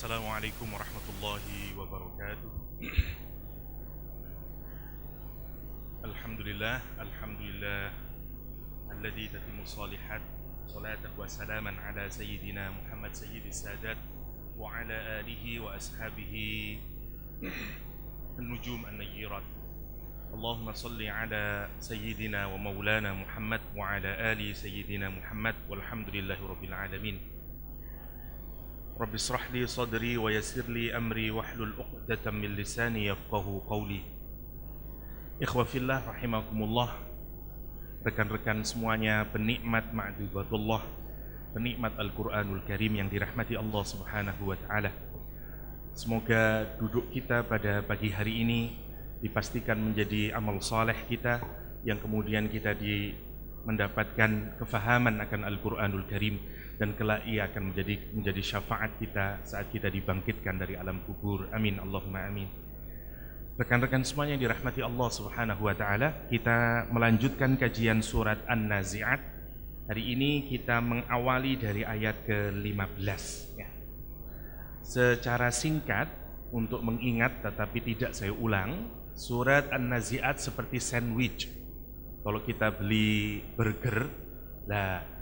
Assalamualaikum warahmatullahi wabarakatuh. Alhamdulillah alladzi tatimmu shalihat salatan wa salaman ala sayyidina Muhammad sayyidis sadat wa ala alihi wa ashabihi an-nujum an-nayyirat. Allahumma salli ala sayyidina wa maulana Muhammad wa ala ali sayyidina Muhammad walhamdulillahi rabbil alamin. Rabbi israh li sadri wa yassir li amri wahlul 'uqdatam min lisani yafqahu qawli. Ikhwa fillah rahimakumullah, rekan-rekan semuanya, penikmat ma'dubatullah, penikmat Al-Qur'anul Karim yang dirahmati Allah Subhanahu wa taala. Semoga duduk kita pada pagi hari ini dipastikan menjadi amal saleh kita yang kemudian kita mendapatkan kefahaman akan Al-Qur'anul Karim, dan kelak ia akan menjadi syafaat kita saat kita dibangkitkan dari alam kubur. Amin Allahumma amin. Rekan-rekan semuanya yang dirahmati Allah Subhanahu wa taala, kita melanjutkan kajian surat An-Nazi'at. Hari ini kita mengawali dari ayat ke-15 ya. Secara singkat untuk mengingat tetapi tidak saya ulang, surat An-Nazi'at seperti sandwich. Kalau kita beli burger, lah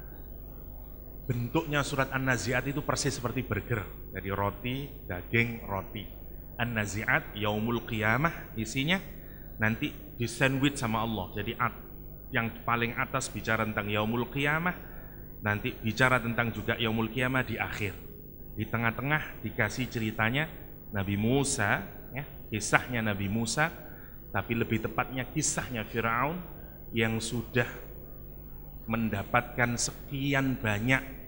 bentuknya surat An-Nazi'at itu persis seperti burger. Jadi roti, daging, roti. An-Nazi'at yaumul qiyamah, isinya nanti di sandwich sama Allah. Jadi yang paling atas bicara tentang yaumul qiyamah, nanti bicara tentang juga yaumul qiyamah di akhir. Di tengah-tengah dikasih ceritanya Nabi Musa, ya, kisahnya Nabi Musa, tapi lebih tepatnya kisahnya Firaun yang sudah mendapatkan sekian banyak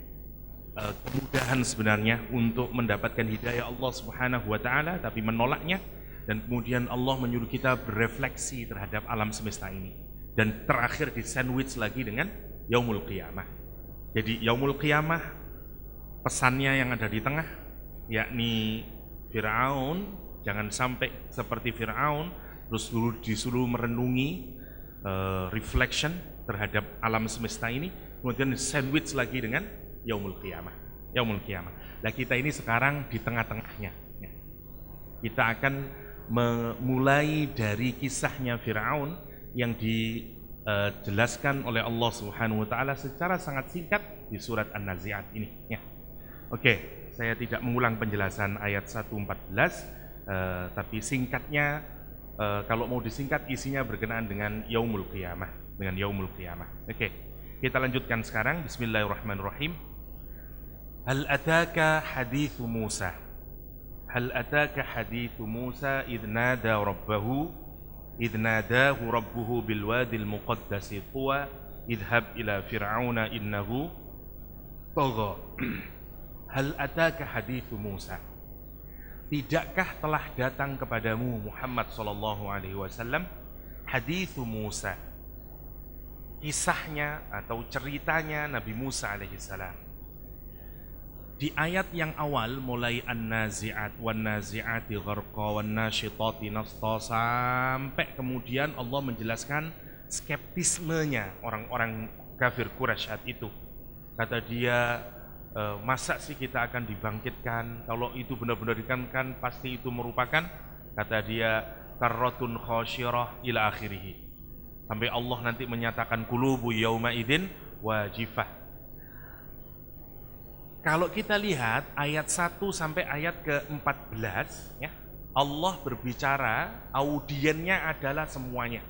kemudahan sebenarnya untuk mendapatkan hidayah Allah Subhanahu wa taala, tapi menolaknya, dan kemudian Allah menyuruh kita berefleksi terhadap alam semesta ini, dan terakhir di sandwich lagi dengan yaumul qiyamah. Jadi yaumul qiyamah pesannya yang ada di tengah, yakni Firaun jangan sampai seperti Firaun terus disuruh merenungi reflection terhadap alam semesta ini, kemudian sandwich lagi dengan yaumul qiyamah. Yaumul qiyamah. Nah, kita ini sekarang di tengah-tengahnya ya. Kita akan memulai dari kisahnya Firaun yang dijelaskan oleh Allah Subhanahu wa taala secara sangat singkat di surat An-Nazi'at ini ya. Oke, saya tidak mengulang penjelasan ayat 1:14, tapi singkatnya kalau mau disingkat isinya berkenaan dengan yaumul qiyamah, dengan yaumul qiyamah. Oke, kita lanjutkan sekarang. Bismillahirrahmanirrahim. Hal ataka hadithu Musa. Hal ataka hadithu Musa idh nadahu rabbuhu bil wadil muqaddasi tuwa idhhab ila fir'auna innahu tagha. Hal ataka hadithu Musa. Tidakkah telah datang kepadamu Muhammad sallallahu alaihi wasallam hadithu Musa, kisahnya atau ceritanya Nabi Musa alaihi salam. Di ayat yang awal mulai An-Nazi'at wan-nazi'ati gharqa wan-nasyitati nashta, sampai kemudian Allah menjelaskan skeptismenya orang-orang kafir Quraisy saat itu. Kata dia, masa sih kita akan dibangkitkan? Kalau itu benar-benar dibangkitkan pasti itu merupakan, kata dia, karratun khasyirah ila akhirih. Sampai Allah nanti menyatakan qulubu yauma idin wajifah. Kalau kita lihat ayat 1 sampai ayat ke-14 ya, Allah berbicara, audiennya adalah semuanya.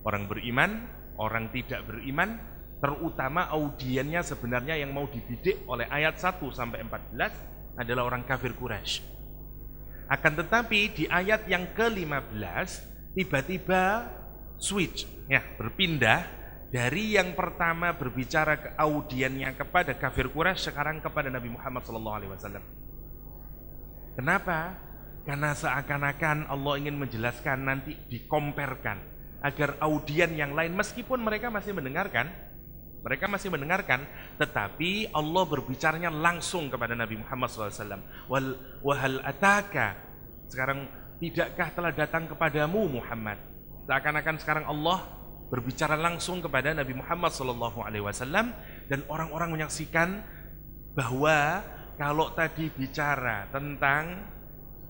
Orang beriman, orang tidak beriman, terutama audiennya sebenarnya yang mau dibidik oleh ayat 1 sampai 14 adalah orang kafir Quraisy. Akan tetapi di ayat yang ke-15 tiba-tiba switch ya, berpindah dari yang pertama berbicara ke audiennya kepada kafir Quraisy, sekarang kepada Nabi Muhammad SAW. Kenapa? Karena seakan-akan Allah ingin menjelaskan, nanti dikomparkan agar audien yang lain, meskipun mereka masih mendengarkan, tetapi Allah berbicaranya langsung kepada Nabi Muhammad SAW. Wahal ataka, sekarang tidakkah telah datang kepadamu Muhammad? Seakan-akan sekarang Allah berbicara langsung kepada Nabi Muhammad SAW, dan orang-orang menyaksikan bahwa kalau tadi bicara tentang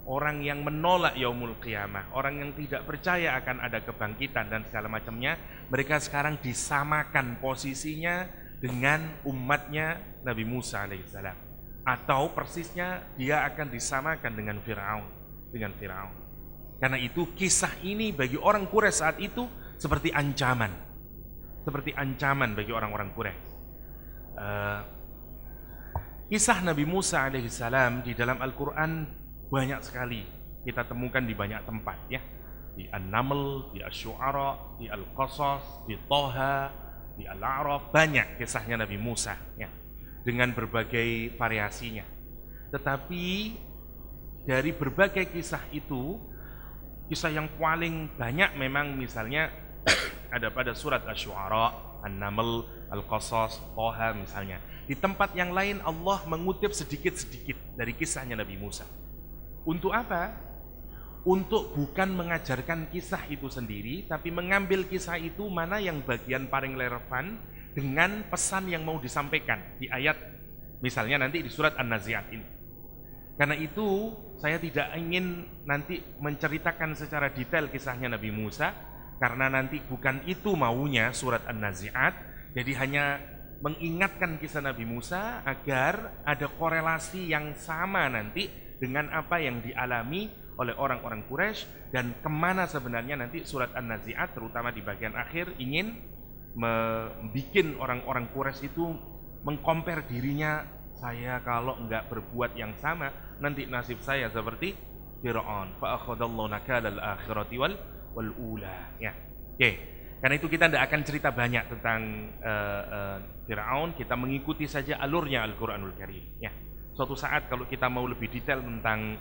orang yang menolak yaumul qiyamah, orang yang tidak percaya akan ada kebangkitan dan segala macamnya, mereka sekarang disamakan posisinya dengan umatnya Nabi Musa alaihissalam. Atau persisnya dia akan disamakan dengan Firaun, Karena itu kisah ini bagi orang Quraisy saat itu seperti ancaman. Bagi orang-orang Quraisy. Kisah Nabi Musa alaihissalam di dalam Al-Quran banyak sekali kita temukan di banyak tempat ya. Di An-Naml, di Asy-Syu'ara, di Al-Qasas, di Thaha, di Al-A'raf, banyak kisahnya Nabi Musa ya, dengan berbagai variasinya. Tetapi dari berbagai kisah itu, kisah yang paling banyak memang misalnya ada pada surat Asy-Syu'ara, An-Naml, Al-Qasas, Thaha misalnya. Di tempat yang lain Allah mengutip sedikit-sedikit dari kisahnya Nabi Musa. Untuk apa? Untuk bukan mengajarkan kisah itu sendiri, tapi mengambil kisah itu mana yang bagian paling relevan dengan pesan yang mau disampaikan di ayat, misalnya nanti di surat An-Nazi'at ini. Karena itu saya tidak ingin nanti menceritakan secara detail kisahnya Nabi Musa, karena nanti bukan itu maunya surat An-Nazi'at. Jadi hanya mengingatkan kisah Nabi Musa agar ada korelasi yang sama nanti dengan apa yang dialami oleh orang-orang Quraisy, dan kemana sebenarnya nanti surat An-Nazi'at terutama di bagian akhir ingin membuat orang-orang Quraisy itu mengcompare dirinya, saya kalau enggak berbuat yang sama nanti nasib saya seperti Fir'aun, fa akhadallahu nakalal akhirati wal ula ya. Oke. Karena itu kita tidak akan cerita banyak tentang Fir'aun, kita mengikuti saja alurnya Al-Quranul Karim ya. Suatu saat kalau kita mau lebih detail tentang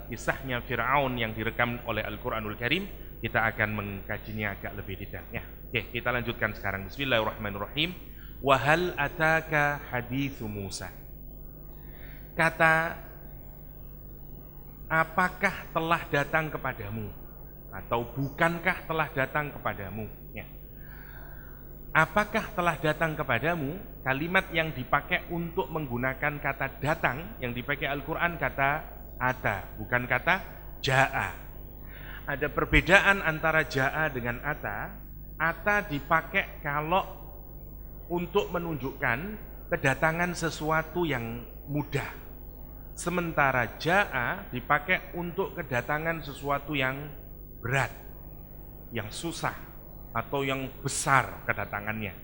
kisahnya Fir'aun yang direkam oleh Al-Quranul Karim, kita akan mengkajinya agak lebih detail ya. Oke, kita lanjutkan sekarang. Bismillahirrahmanirrahim. Wa hal ataka haditsu Musa. Kata, apakah telah datang kepadamu, atau bukankah telah datang kepadamu ya. Apakah telah datang kepadamu, kalimat yang dipakai untuk menggunakan kata datang, yang dipakai Al-Quran kata ata, bukan kata ja'a. Ada perbedaan antara ja'a dengan ata. Ata dipakai kalau untuk menunjukkan kedatangan sesuatu yang mudah, sementara ja'a dipakai untuk kedatangan sesuatu yang berat, yang susah, atau yang besar kedatangannya.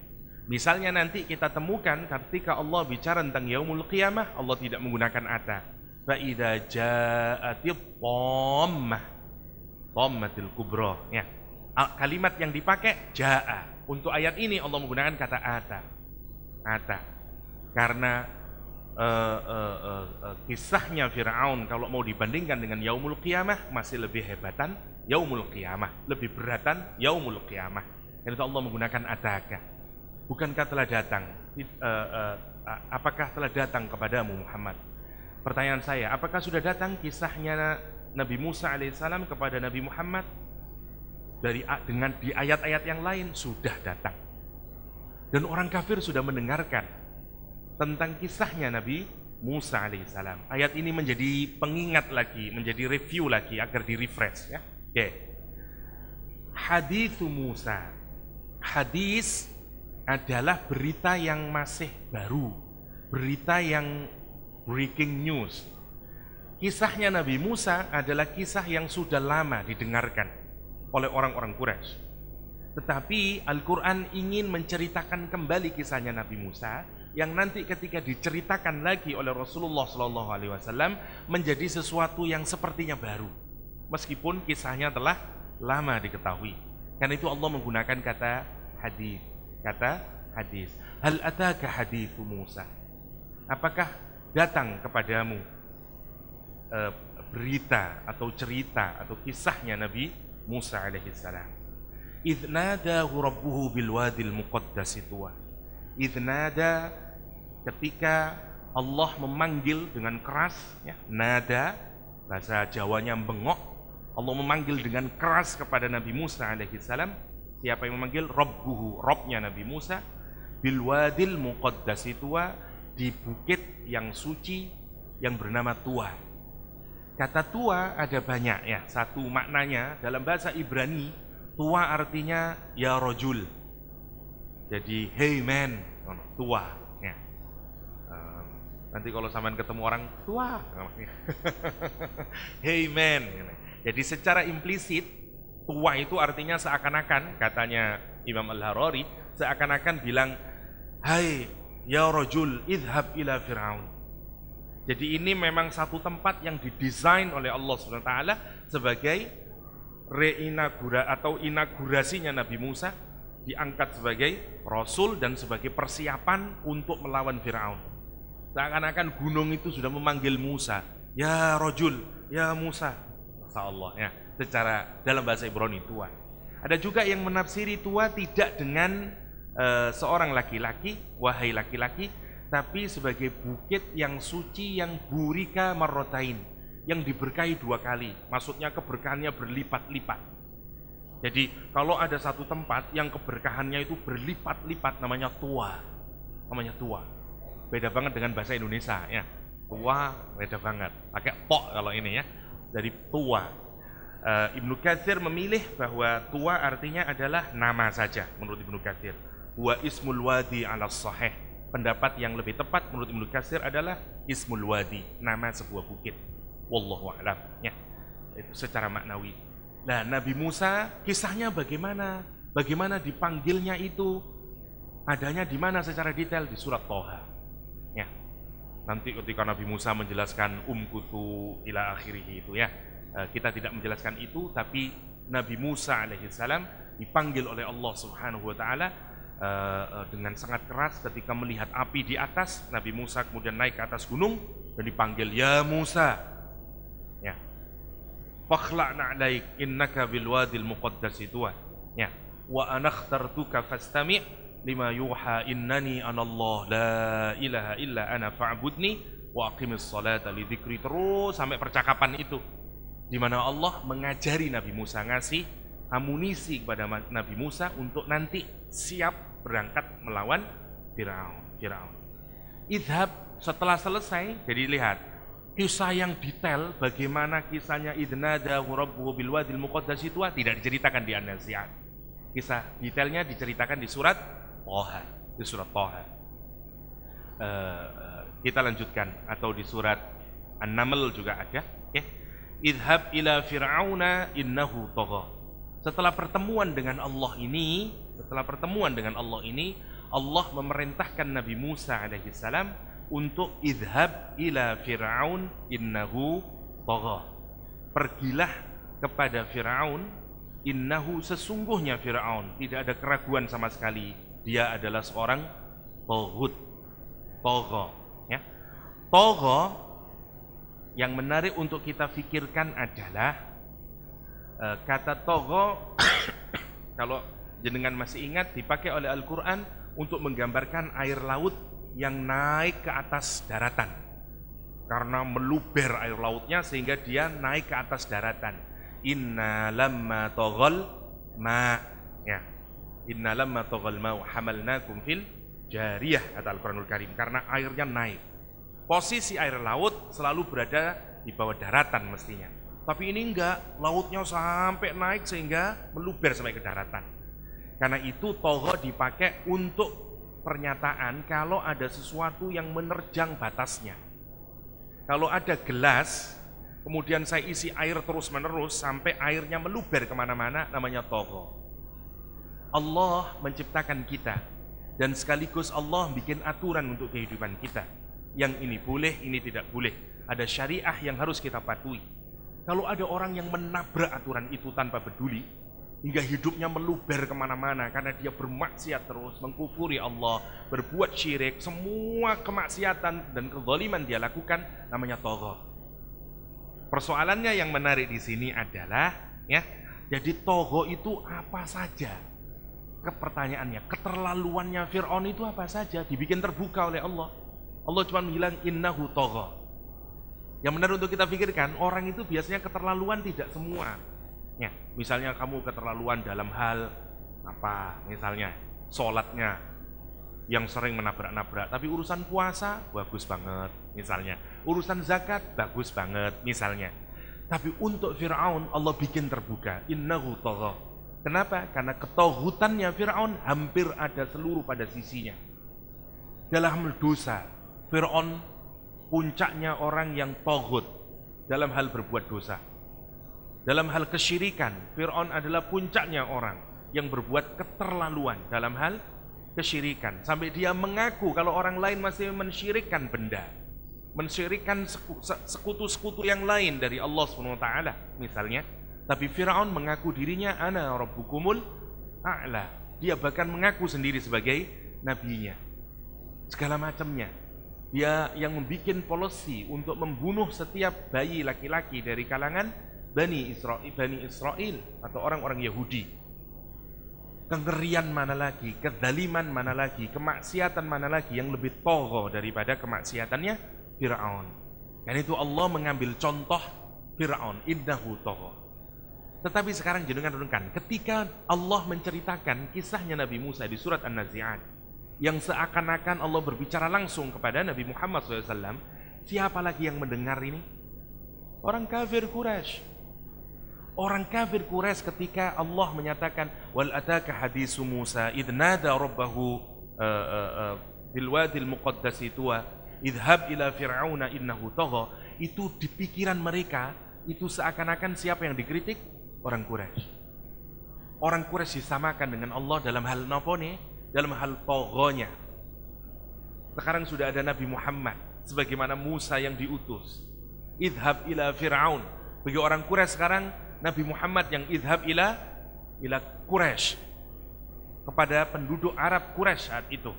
Misalnya nanti kita temukan ketika Allah bicara tentang yaumul qiyamah, Allah tidak menggunakan ata. Fa idza ja'atit tammah, tammatil kubra ya. Kalimat yang dipakai ja'a. Untuk ayat ini Allah menggunakan kata ata. Karena kisahnya Fir'aun kalau mau dibandingkan dengan yaumul qiyamah masih lebih hebatan yaumul qiyamah, lebih beratan yaumul qiyamah. Dan itu Allah menggunakan ataka. Bukankah telah datang? Apakah telah datang kepadamu Muhammad? Pertanyaan saya, apakah sudah datang kisahnya Nabi Musa alaihissalam kepada Nabi Muhammad dengan di ayat-ayat yang lain? Sudah datang. Dan orang kafir sudah mendengarkan tentang kisahnya Nabi Musa alaihissalam. Ayat ini menjadi pengingat lagi, menjadi review lagi agar di-refresh ya. Oke. Haditsu Musa. Hadis adalah berita yang masih baru, berita yang breaking news. Kisahnya Nabi Musa adalah kisah yang sudah lama didengarkan oleh orang-orang Quraisy. Tetapi Al-Quran ingin menceritakan kembali kisahnya Nabi Musa, yang nanti ketika diceritakan lagi oleh Rasulullah SAW menjadi sesuatu yang sepertinya baru, meskipun kisahnya telah lama diketahui. Karena itu Allah menggunakan kata hadis. Hal ataka haditsu Musa. Apakah datang kepadamu berita atau cerita atau kisahnya Nabi Musa alaihissalam. Idh nadahu rabbuhu bil wadil muqaddasi tuwa. Idh nada, ketika Allah memanggil dengan keras ya, nada bahasa Jawanya bengok. Allah memanggil dengan keras kepada Nabi Musa alaihissalam. Siapa yang memanggil? Rabbuhu, Rabbnya Nabi Musa, bil wadil muqaddasi tuwa, di bukit yang suci yang bernama tua. Kata tua ada banyak ya. Satu maknanya dalam bahasa Ibrani, tua artinya ya rojul. Jadi hey man, tua ya. Nanti kalau sampean ketemu orang tua hey man. Jadi secara implisit tua itu artinya seakan-akan, katanya Imam Al-Harari, seakan-akan bilang, hai ya rojul idhab ila Fir'aun. Jadi ini memang satu tempat yang didesain oleh Allah SWT sebagai inaugurasinya Nabi Musa, diangkat sebagai Rasul dan sebagai persiapan untuk melawan Fir'aun. Seakan-akan gunung itu sudah memanggil Musa, ya rojul, ya Musa. Masya Allah ya, secara dalam bahasa Ibrani tua. Ada juga yang menafsiri tua tidak dengan seorang laki-laki, wahai laki-laki, tapi sebagai bukit yang suci yang burika marrotain, yang diberkahi 2 kali. Maksudnya keberkahannya berlipat-lipat. Jadi kalau ada satu tempat yang keberkahannya itu berlipat-lipat, namanya tua. Namanya tua. Beda banget dengan bahasa Indonesia ya. Tua beda banget. Pakai pok kalau ini ya. Dari tua. Ibnu Katsir memilih bahwa tua artinya adalah nama saja menurut Ibnu Katsir. Wa ismul wadi ala sahih. Pendapat yang lebih tepat menurut Ibnu Katsir adalah ismul wadi, nama sebuah bukit. Wallahu a'lam ya. Itu secara maknawi. Nah, Nabi Musa kisahnya bagaimana? Bagaimana dipanggilnya itu? Adanya di mana secara detail? Di surat Thaha. Ya. Nanti ketika Nabi Musa menjelaskan umkutu ila akhirih itu ya. Kita tidak menjelaskan itu, tapi Nabi Musa alaihissalam dipanggil oleh Allah Subhanahu wa taala dengan sangat keras ketika melihat api di atas. Nabi Musa kemudian naik ke atas gunung dan dipanggil ya Musa. Ya. Fakhla'na 'alaik innaka bil wadil muqaddas tuwa. Ya. Wa ana ikhtartuka fastami' lima yuha innani anallah la ilaha illa ana fa'budni wa aqimis salata li dzikri, terus sampai percakapan itu di mana Allah mengajari Nabi Musa, ngasih amunisi kepada Nabi Musa untuk nanti siap berangkat melawan Fir'aun. Idhab, setelah selesai, jadi lihat kisah yang detail bagaimana kisahnya idnadahu rabbuhu bil wadil muqaddas itu tidak diceritakan di An-Nazi'at. Kisah detailnya diceritakan di surat Thaha, kita lanjutkan, atau di surat An-Naml juga ada. Idhab ila fir'auna innahu tagha. Setelah pertemuan dengan Allah ini, Allah memerintahkan Nabi Musa alaihissalam untuk idhab ila fir'aun innahu tagha. Pergilah kepada Fir'aun, innahu, sesungguhnya Fir'aun, tidak ada keraguan sama sekali, dia adalah seorang taghut. Tagha ya. Tagha yang menarik untuk kita pikirkan adalah kata tagha kalau jenengan masih ingat, dipakai oleh Al-Quran untuk menggambarkan air laut yang naik ke atas daratan karena meluber air lautnya sehingga dia naik ke atas daratan. Inna lamma taghal ma ya. Inna lamma taghal ma hamalnakum fil jariyah, kata Al-Quranul Karim, karena airnya naik. Posisi air laut selalu berada di bawah daratan mestinya. Tapi ini enggak, lautnya sampai naik sehingga meluber sampai ke daratan. Karena itu tagha dipakai untuk pernyataan kalau ada sesuatu yang menerjang batasnya. Kalau ada gelas, kemudian saya isi air terus-menerus sampai airnya meluber kemana-mana, namanya tagha. Allah menciptakan kita dan sekaligus Allah bikin aturan untuk kehidupan kita. Yang ini boleh, ini tidak boleh. Ada syariah yang harus kita patuhi. Kalau ada orang yang menabrak aturan itu tanpa peduli, hingga hidupnya meluber kemana-mana karena dia bermaksiat terus, mengkufuri Allah, berbuat syirik, semua kemaksiatan dan kezaliman dia lakukan, namanya tagha. Persoalannya yang menarik di sini adalah, ya, jadi tagha itu apa saja? Pertanyaannya, keterlaluannya Fir'aun itu apa saja? Dibikin terbuka oleh Allah. Allah cuma bilang innahu tagha. Yang benar untuk kita pikirkan, orang itu biasanya keterlaluan tidak semua. Ya, misalnya kamu keterlaluan dalam hal apa? Misalnya sholatnya yang sering menabrak-nabrak, tapi urusan puasa bagus banget misalnya, urusan zakat bagus banget misalnya. Tapi untuk Fir'aun Allah bikin terbuka, innahu tagha. Kenapa? Karena ketauhutannya Fir'aun hampir ada seluruh pada sisinya. Dalam dosa, Fir'aun puncaknya orang yang taghut dalam hal berbuat dosa. Dalam hal kesyirikan, Fir'aun adalah puncaknya orang yang berbuat keterlaluan dalam hal kesyirikan. Sampai dia mengaku kalau orang lain masih mensyirikkan benda, mensyirikkan sekutu-sekutu yang lain dari Allah SWT misalnya. Tapi Fir'aun mengaku dirinya ana rabbukumul a'la. Dia bahkan mengaku sendiri sebagai nabinya. Segala macamnya. Dia yang membuat policy untuk membunuh setiap bayi laki-laki dari kalangan Bani Israel atau orang-orang Yahudi. Kengerian mana lagi, kezaliman mana lagi, kemaksiatan mana lagi yang lebih tagha daripada kemaksiatannya Fir'aun. Dan itu Allah mengambil contoh Fir'aun, innahu tagha. Tetapi sekarang jenengan renungkan, ketika Allah menceritakan kisahnya Nabi Musa di surat An-Nazi'at, yang seakan-akan Allah berbicara langsung kepada Nabi Muhammad SAW, siapa lagi yang mendengar ini? Orang kafir Quraisy. Orang kafir Quraisy ketika Allah menyatakan wal ataka hadisu Musa idh nada rabbahu bil wadil muqaddasi tuwa idhab ila fir'auna innahu tagha, itu di pikiran mereka itu seakan-akan siapa yang dikritik? Orang Quraisy. Orang Quraisy disamakan dengan Allah dalam hal nopone, dalam hal taghanya. Sekarang sudah ada Nabi Muhammad sebagaimana Musa yang diutus, idhab ila fir'aun. Bagi orang Quraisy sekarang Nabi Muhammad yang idhab ila Quraisy, kepada penduduk Arab Quraisy saat itu,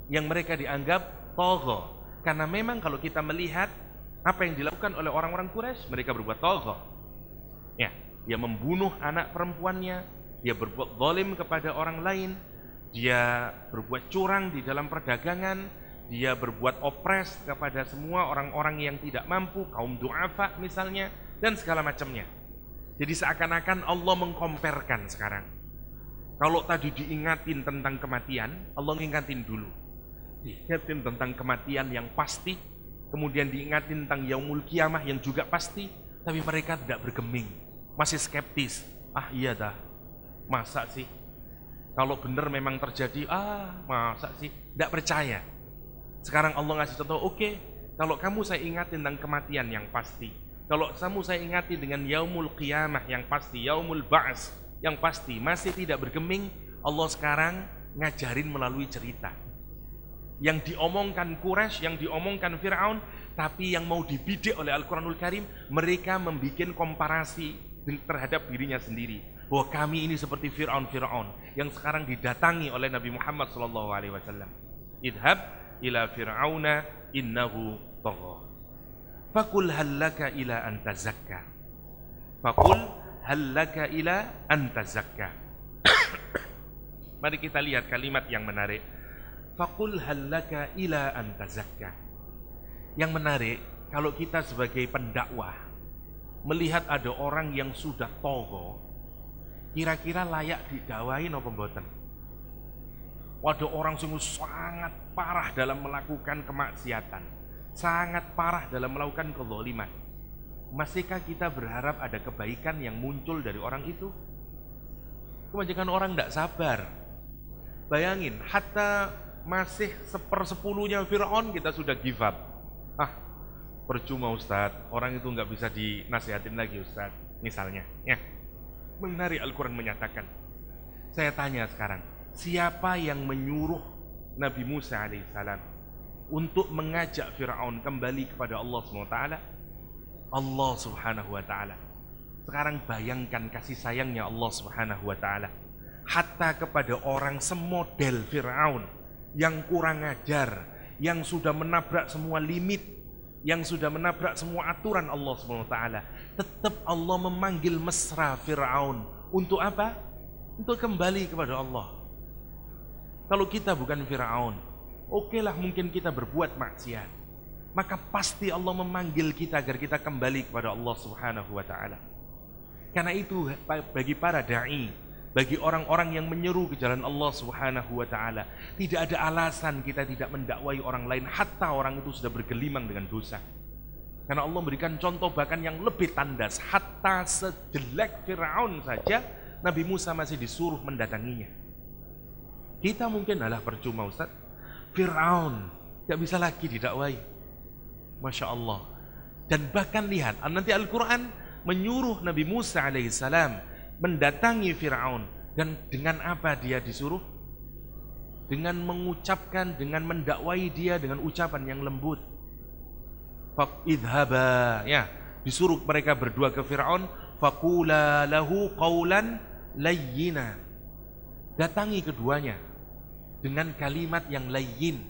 yang mereka dianggap tagha. Karena memang kalau kita melihat apa yang dilakukan oleh orang-orang Quraisy, mereka berbuat tagha. Ya, dia membunuh anak perempuannya, dia berbuat zalim kepada orang lain, dia berbuat curang di dalam perdagangan, dia berbuat opres kepada semua orang-orang yang tidak mampu, kaum du'afa misalnya, dan segala macamnya. Jadi seakan-akan Allah mengkomparkan sekarang. Kalau tadi diingatin tentang kematian, Allah ngingatin dulu. Diingatin tentang kematian yang pasti, kemudian diingatin tentang yaumul kiamah yang juga pasti, tapi mereka tidak bergeming, masih skeptis. Ah iya dah, masa sih? Kalau benar memang terjadi, masa sih? Tidak percaya. Sekarang Allah ngasih contoh, oke, kalau kamu saya ingatin tentang kematian yang pasti, kalau kamu saya ingati dengan yaumul qiyamah yang pasti, yaumul ba'as yang pasti, masih tidak bergeming, Allah sekarang ngajarin melalui cerita. Yang diomongkan Quraisy, yang diomongkan Fir'aun, tapi yang mau dibidik oleh Al-Quranul Karim, mereka membuat komparasi terhadap dirinya sendiri. Bahwa kami ini seperti Fir'aun yang sekarang didatangi oleh Nabi Muhammad SAW. Idhab ila fir'auna innahu tagha. Fakul hallaka ila antazakka. Fakul hallaka ila antazakka. Mari kita lihat kalimat yang menarik. Fakul hallaka ila antazakka. Yang menarik, kalau kita sebagai pendakwah melihat ada orang yang sudah tagha, kira-kira layak didakwahi napa mboten? Ada orang sing sangat parah dalam melakukan kemaksiatan, sangat parah dalam melakukan kezaliman. Masihkah kita berharap ada kebaikan yang muncul dari orang itu? Kebanyakan orang tidak sabar. Bayangin, hatta masih 1/10-nya Fir'aun kita sudah give up. Percuma Ustadz, orang itu nggak bisa dinasihatin lagi Ustadz, misalnya. Ya, menarik Al-Quran menyatakan. Saya tanya sekarang, siapa yang menyuruh Nabi Musa alaihissalam untuk mengajak Fir'aun kembali kepada Allah SWT? Allah Subhanahu wa ta'ala. Sekarang bayangkan kasih sayangnya Allah Subhanahu wa ta'ala hatta kepada orang semodel Fir'aun yang kurang ajar, yang sudah menabrak semua limit, yang sudah menabrak semua aturan Allah Subhanahu wa ta'ala. Tetap Allah memanggil mesra Fir'aun untuk apa? Untuk kembali kepada Allah. Kalau kita bukan Fir'aun, okelah mungkin kita berbuat maksiat, maka pasti Allah memanggil kita agar kita kembali kepada Allah Subhanahu wa ta'ala. Karena itu bagi para da'i, bagi orang-orang yang menyeru ke jalan Allah Subhanahu wa taala. Tidak ada alasan kita tidak mendakwai orang lain hatta orang itu sudah bergelimang dengan dosa. Karena Allah memberikan contoh bahkan yang lebih tandas, hatta sejelek Fir'aun saja Nabi Musa masih disuruh mendatanginya. Kita mungkin adalah percuma Ustaz, Fir'aun tidak bisa lagi didakwai. Masya Allah. Dan bahkan lihat, nanti Al-Quran menyuruh Nabi Musa alaihissalam mendatangi Fir'aun. Dan dengan apa dia disuruh? Dengan mengucapkan, dengan mendakwai dia dengan ucapan yang lembut. Idhaba, ya, disuruh mereka berdua ke Fir'aun, faqula lahu qawlan layyina. Datangi keduanya dengan kalimat yang layyin,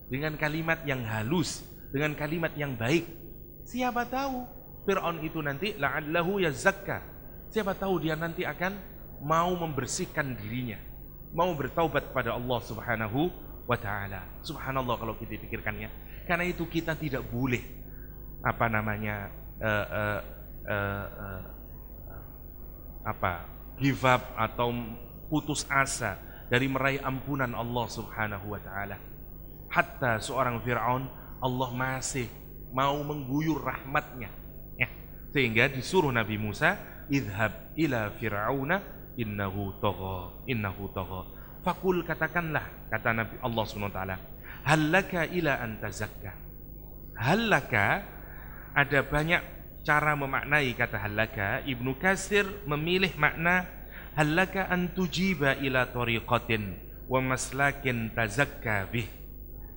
dengan kalimat yang halus, dengan kalimat yang baik. Siapa tahu Fir'aun itu nanti la'allahu yazakka. Siapa tahu dia nanti akan mau membersihkan dirinya, mau bertaubat pada Allah Subhanahu wa taala. Subhanallah kalau kita pikirkannya. Karena itu kita tidak boleh give up atau putus asa dari meraih ampunan Allah Subhanahu wa taala. Hatta seorang Fir'aun Allah masih mau mengguyur rahmatnya, ya. Sehingga disuruh Nabi Musa, idhab ila fir'auna innahu tagha. Fakul, katakanlah, kata Nabi Allah Subhanahu wa taala, hallaka ila an tazakka. Hallaka, ada banyak cara memaknai kata hallaka. Ibnu Katsir memilih makna hallaka an tujiba ila tariqatin wa maslakin tazakka bih.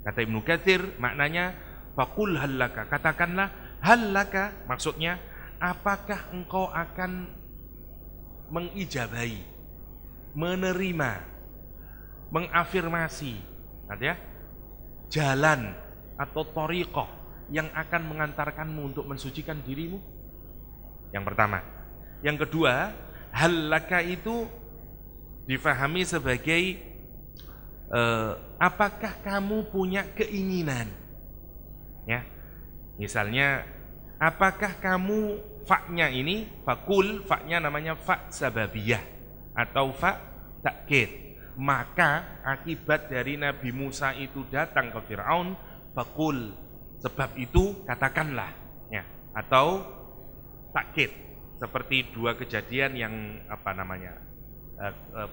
Kata Ibnu Katsir maknanya faqul hallaka, katakanlah hallaka, maksudnya apakah engkau akan mengijabahi, menerima, mengafirmasi, ya, jalan atau tariqah yang akan mengantarkanmu untuk mensucikan dirimu? Yang pertama. Yang kedua, hallaka itu difahami sebagai apakah kamu punya keinginan, ya. Misalnya, apakah kamu, fa-nya ini, fakul, fa-nya namanya fa sababiyah atau fa takkid. Maka akibat dari Nabi Musa itu datang ke Fir'aun, fakul, sebab itu katakanlah, ya, atau takkid, seperti dua kejadian yang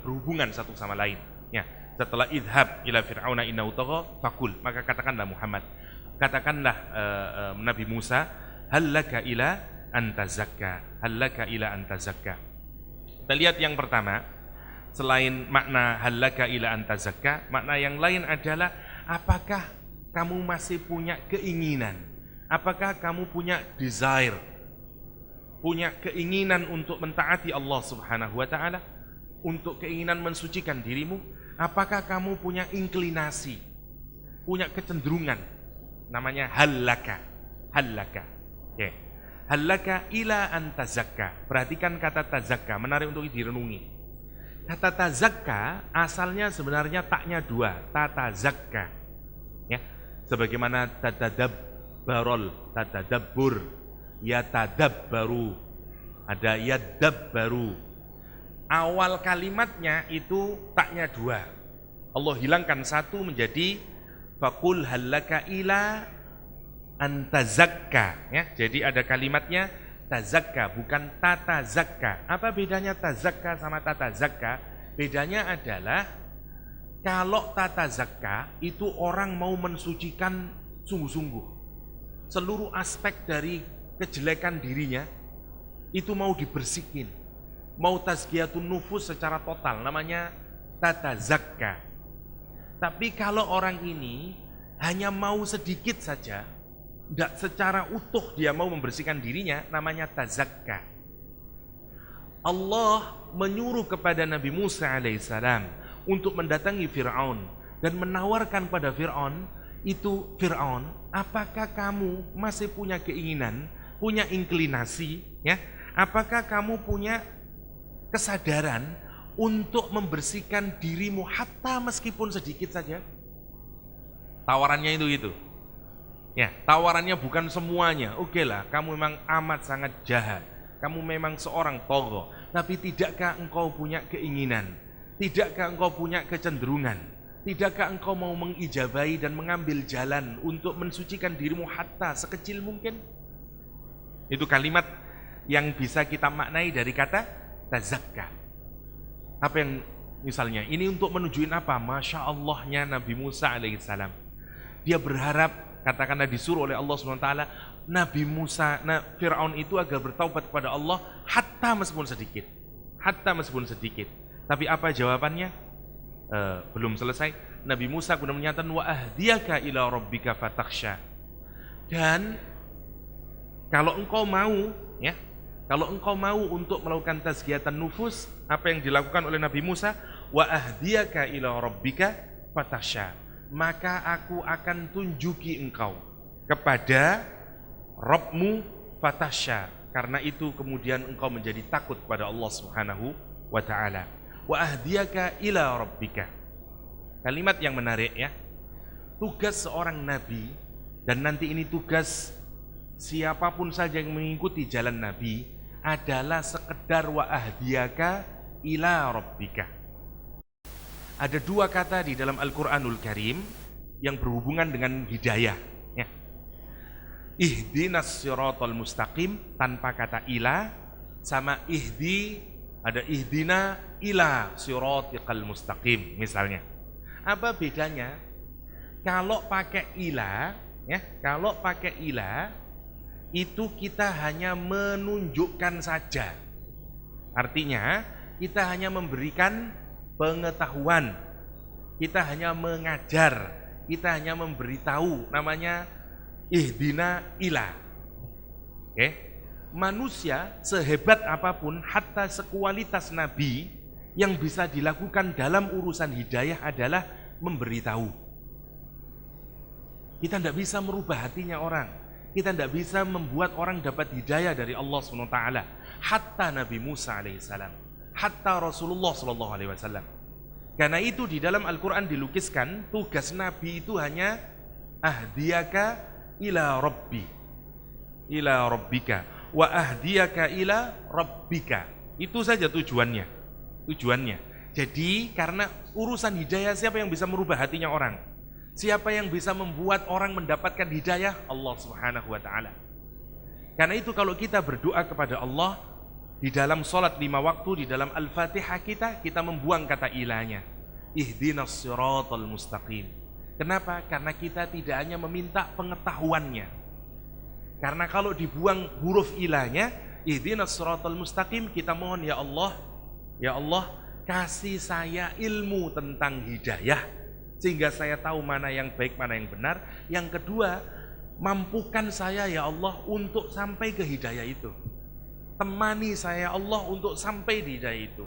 berhubungan satu sama lain, ya. Setelah idhab ila fir'auna innahu tagha, fakul, maka katakanlah Muhammad, katakanlah Nabi Musa, hallaka ila antazakka, hallaka ila antazakka. Kita lihat yang pertama, selain makna hallaka ila antazakka, makna yang lain adalah apakah kamu masih punya keinginan, apakah kamu punya desire, punya keinginan untuk mentaati Allah Subhanahu wa taala, untuk keinginan mensucikan dirimu? Apakah kamu punya inklinasi, punya kecenderungan? Namanya hallaka. Hallaka. Oke. Hallaka ila antazakka. Perhatikan kata tazakka, menarik untuk direnungi. Kata tazakka asalnya sebenarnya taknya dua, tatazakka. Ya. Sebagaimana tadadabbur, yatadabbaru, ada yadabbaru. Awal kalimatnya itu taknya dua. Allah hilangkan satu menjadi faqul hallaka ila antazakka, ya. Jadi ada kalimatnya tazakka, bukan tatazakka. Apa bedanya tazakka sama tatazakka? Bedanya adalah kalau tata zakka itu orang mau mensucikan sungguh-sungguh. Seluruh aspek dari kejelekan dirinya itu mau dibersihin. Mau tazkiyatun nufus secara total, namanya tata zakka. Tapi kalau orang ini hanya mau sedikit saja, tidak secara utuh dia mau membersihkan dirinya, namanya tazakka. Allah menyuruh kepada Nabi Musa alaihissalam untuk mendatangi Fir'aun dan menawarkan pada Fir'aun itu, Fir'aun, apakah kamu masih punya keinginan, punya inklinasi, ya? Apakah kamu punya kesadaran untuk membersihkan dirimu hatta meskipun sedikit saja? Tawarannya itu gitu. Ya, tawarannya bukan semuanya. Oke lah, kamu memang amat sangat jahat. Kamu memang seorang togho. Tapi tidakkah engkau punya keinginan? Tidakkah engkau punya kecenderungan? Tidakkah engkau mau mengijabahi dan mengambil jalan untuk mensucikan dirimu hatta sekecil mungkin? Itu kalimat yang bisa kita maknai dari kata tazakka. Apa yang misalnya ini untuk menujuin apa? Masya Allahnya Nabi Musa alaihissalam. Dia berharap, katakanlah disuruh oleh Allah SWT, Nabi Musa, Fir'aun itu agar bertaubat kepada Allah hatta meskipun sedikit. Hatta meskipun sedikit. Tapi apa jawabannya? Belum selesai. Nabi Musa kemudian menyatakan wa ahdiyaka ila rabbika fatakhsha. Dan kalau engkau mau, ya, kalau engkau mau untuk melakukan tazkiyatan nufus, apa yang dilakukan oleh Nabi Musa, wa ahdiyaka ila rabbika fatakhsha, maka aku akan tunjuki engkau kepada Rabbmu fatakhsha, karena itu kemudian engkau menjadi takut kepada Allah Subhanahu wa taala. Wa ahdiyaka ila rabbika. Kalimat yang menarik, ya. Tugas seorang nabi, dan nanti ini tugas siapapun saja yang mengikuti jalan Nabi, adalah sekedar wa ahdiyaka ila rabbika. Ada dua kata di dalam Al-Quranul Karim yang berhubungan dengan hidayah, ya. Ihdinas siratal mustaqim tanpa kata ila, sama ada ihdina ila siratikal mustaqim misalnya. Apa bedanya? Kalau pakai ila, ya, kalau pakai ila itu kita hanya menunjukkan saja. Artinya kita hanya memberikan pengetahuan, kita hanya mengajar, kita hanya memberitahu, namanya ihdina ila. Oke? Manusia sehebat apapun, hatta sekualitas nabi, yang bisa dilakukan dalam urusan hidayah adalah memberitahu. Kita tidak bisa merubah hatinya orang. Kita tidak bisa membuat orang dapat hidayah dari Allah SWT. Hatta Nabi Musa alaihissalam, hatta Rasulullah SAW. Karena itu di dalam Al-Quran dilukiskan tugas Nabi itu hanya ahdiyaka ila rabbi, ila rabbika, wa ahdiyaka ila rabbika. Itu saja tujuannya. Jadi karena urusan hidayah, siapa yang bisa merubah hatinya orang? Siapa yang bisa membuat orang mendapatkan hidayah? Allah Subhanahu wa taala. Karena itu kalau kita berdoa kepada Allah di dalam salat 5 waktu, di dalam Al-Fatihah kita membuang kata ilahnya. Ihdinas siratal mustaqim. Kenapa? Karena kita tidak hanya meminta pengetahuannya. Karena kalau dibuang huruf ilahnya, ihdinas siratal mustaqim, kita mohon ya Allah, kasih saya ilmu tentang hidayah sehingga saya tahu mana yang baik, mana yang benar. Yang kedua, mampukan saya ya Allah untuk sampai ke hidayah itu. Temani saya Allah untuk sampai di hidayah itu.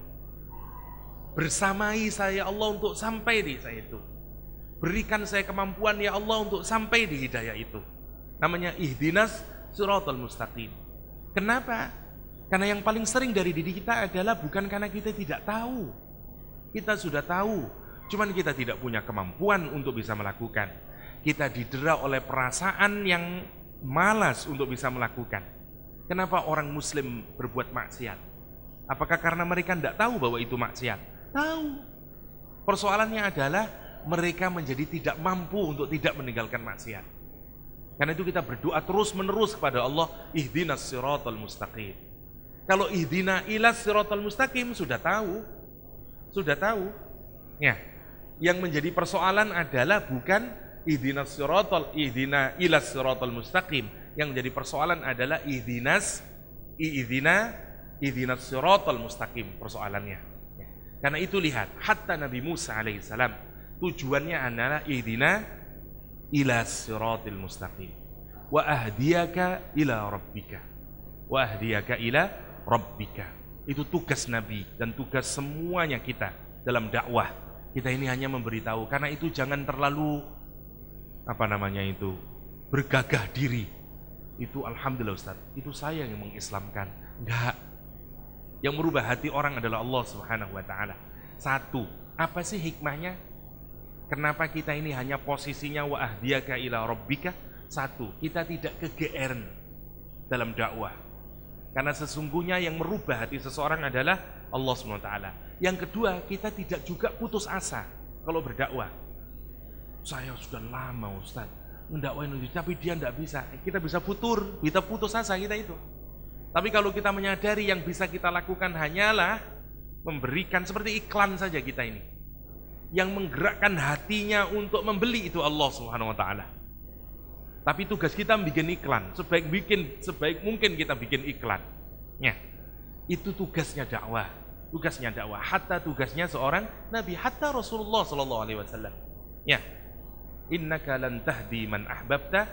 Bersamai saya Allah untuk sampai di hidayah itu. Berikan saya kemampuan ya Allah untuk sampai di hidayah itu. Namanya ihdinas siratal mustaqim. Kenapa? Karena yang paling sering dari diri kita adalah bukan karena kita tidak tahu. Kita sudah tahu, cuman kita tidak punya kemampuan untuk bisa melakukan. Kita didera oleh perasaan yang malas untuk bisa melakukan. Kenapa orang muslim berbuat maksiat? Apakah karena mereka tidak tahu bahwa itu maksiat? Tahu. Persoalannya adalah mereka menjadi tidak mampu untuk tidak meninggalkan maksiat. Karena itu kita berdoa terus menerus kepada Allah, ihdinas siratal mustaqim. Kalau ihdina ilas siratal mustaqim sudah tahu. Ya. Yang menjadi persoalan adalah bukan ihdina ilas siratal mustaqim. Yang menjadi persoalan adalah ihdinas siratal mustaqim persoalannya. Ya. Karena itu lihat, hatta Nabi Musa alaihissalam tujuannya adalah ihdina ilas siratal mustaqim. Wa ahdiyaka ila rabbika. Wa ahdiyaka ila rabbika. Itu tugas Nabi dan tugas semuanya kita dalam dakwah. Kita ini hanya memberitahu. Karena itu jangan terlalu bergagah diri. Itu alhamdulillah Ustaz, itu saya yang mengislamkan. Enggak. Yang merubah hati orang adalah Allah Subhanahu wa taala. Satu, apa sih hikmahnya? Kenapa kita ini hanya posisinya wa ahdiyaka ila rabbika? Satu, kita tidak kegeeran dalam dakwah. Karena sesungguhnya yang merubah hati seseorang adalah Allah SWT. Yang kedua, kita tidak juga putus asa kalau berdakwah. Saya sudah lama Ustaz mendakwah Indonesia, tapi dia tidak bisa. Kita bisa putus asa kita itu. Tapi kalau kita menyadari yang bisa kita lakukan hanyalah memberikan seperti iklan saja kita ini. Yang menggerakkan hatinya untuk membeli itu Allah Subhanahu wa taala. Tapi tugas kita bikin iklan, sebaik mungkin kita bikin iklan. Ya. Itu tugasnya dakwah. Hatta tugasnya seorang nabi, hatta Rasulullah sallallahu alaihi wasallam. Ya. Innaka lan tahdi man ahbabta.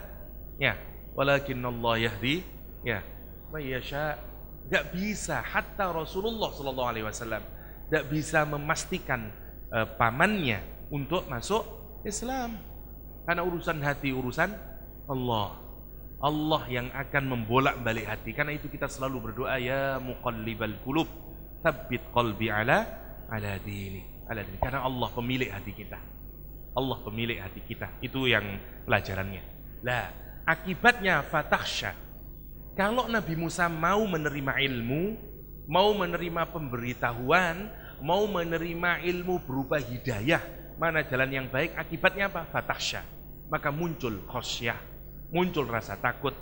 Ya, walakinallah yahdi ya may yasha. Enggak bisa, hatta Rasulullah sallallahu alaihi wasallam enggak bisa memastikan pamannya untuk masuk Islam. Karena urusan hati, urusan Allah yang akan membolak-balik hati. Karena itu kita selalu berdoa, ya muqallibal qulub, tsabbit qalbi ala dini. Karena Allah pemilik hati kita. Itu yang pelajarannya. Lah, akibatnya fatakhsha. Kalau Nabi Musa mau menerima ilmu, mau menerima pemberitahuan, mau menerima ilmu berupa hidayah, mana jalan yang baik, akibatnya apa? Fatakhsha. Maka muncul khosyah, muncul rasa takut.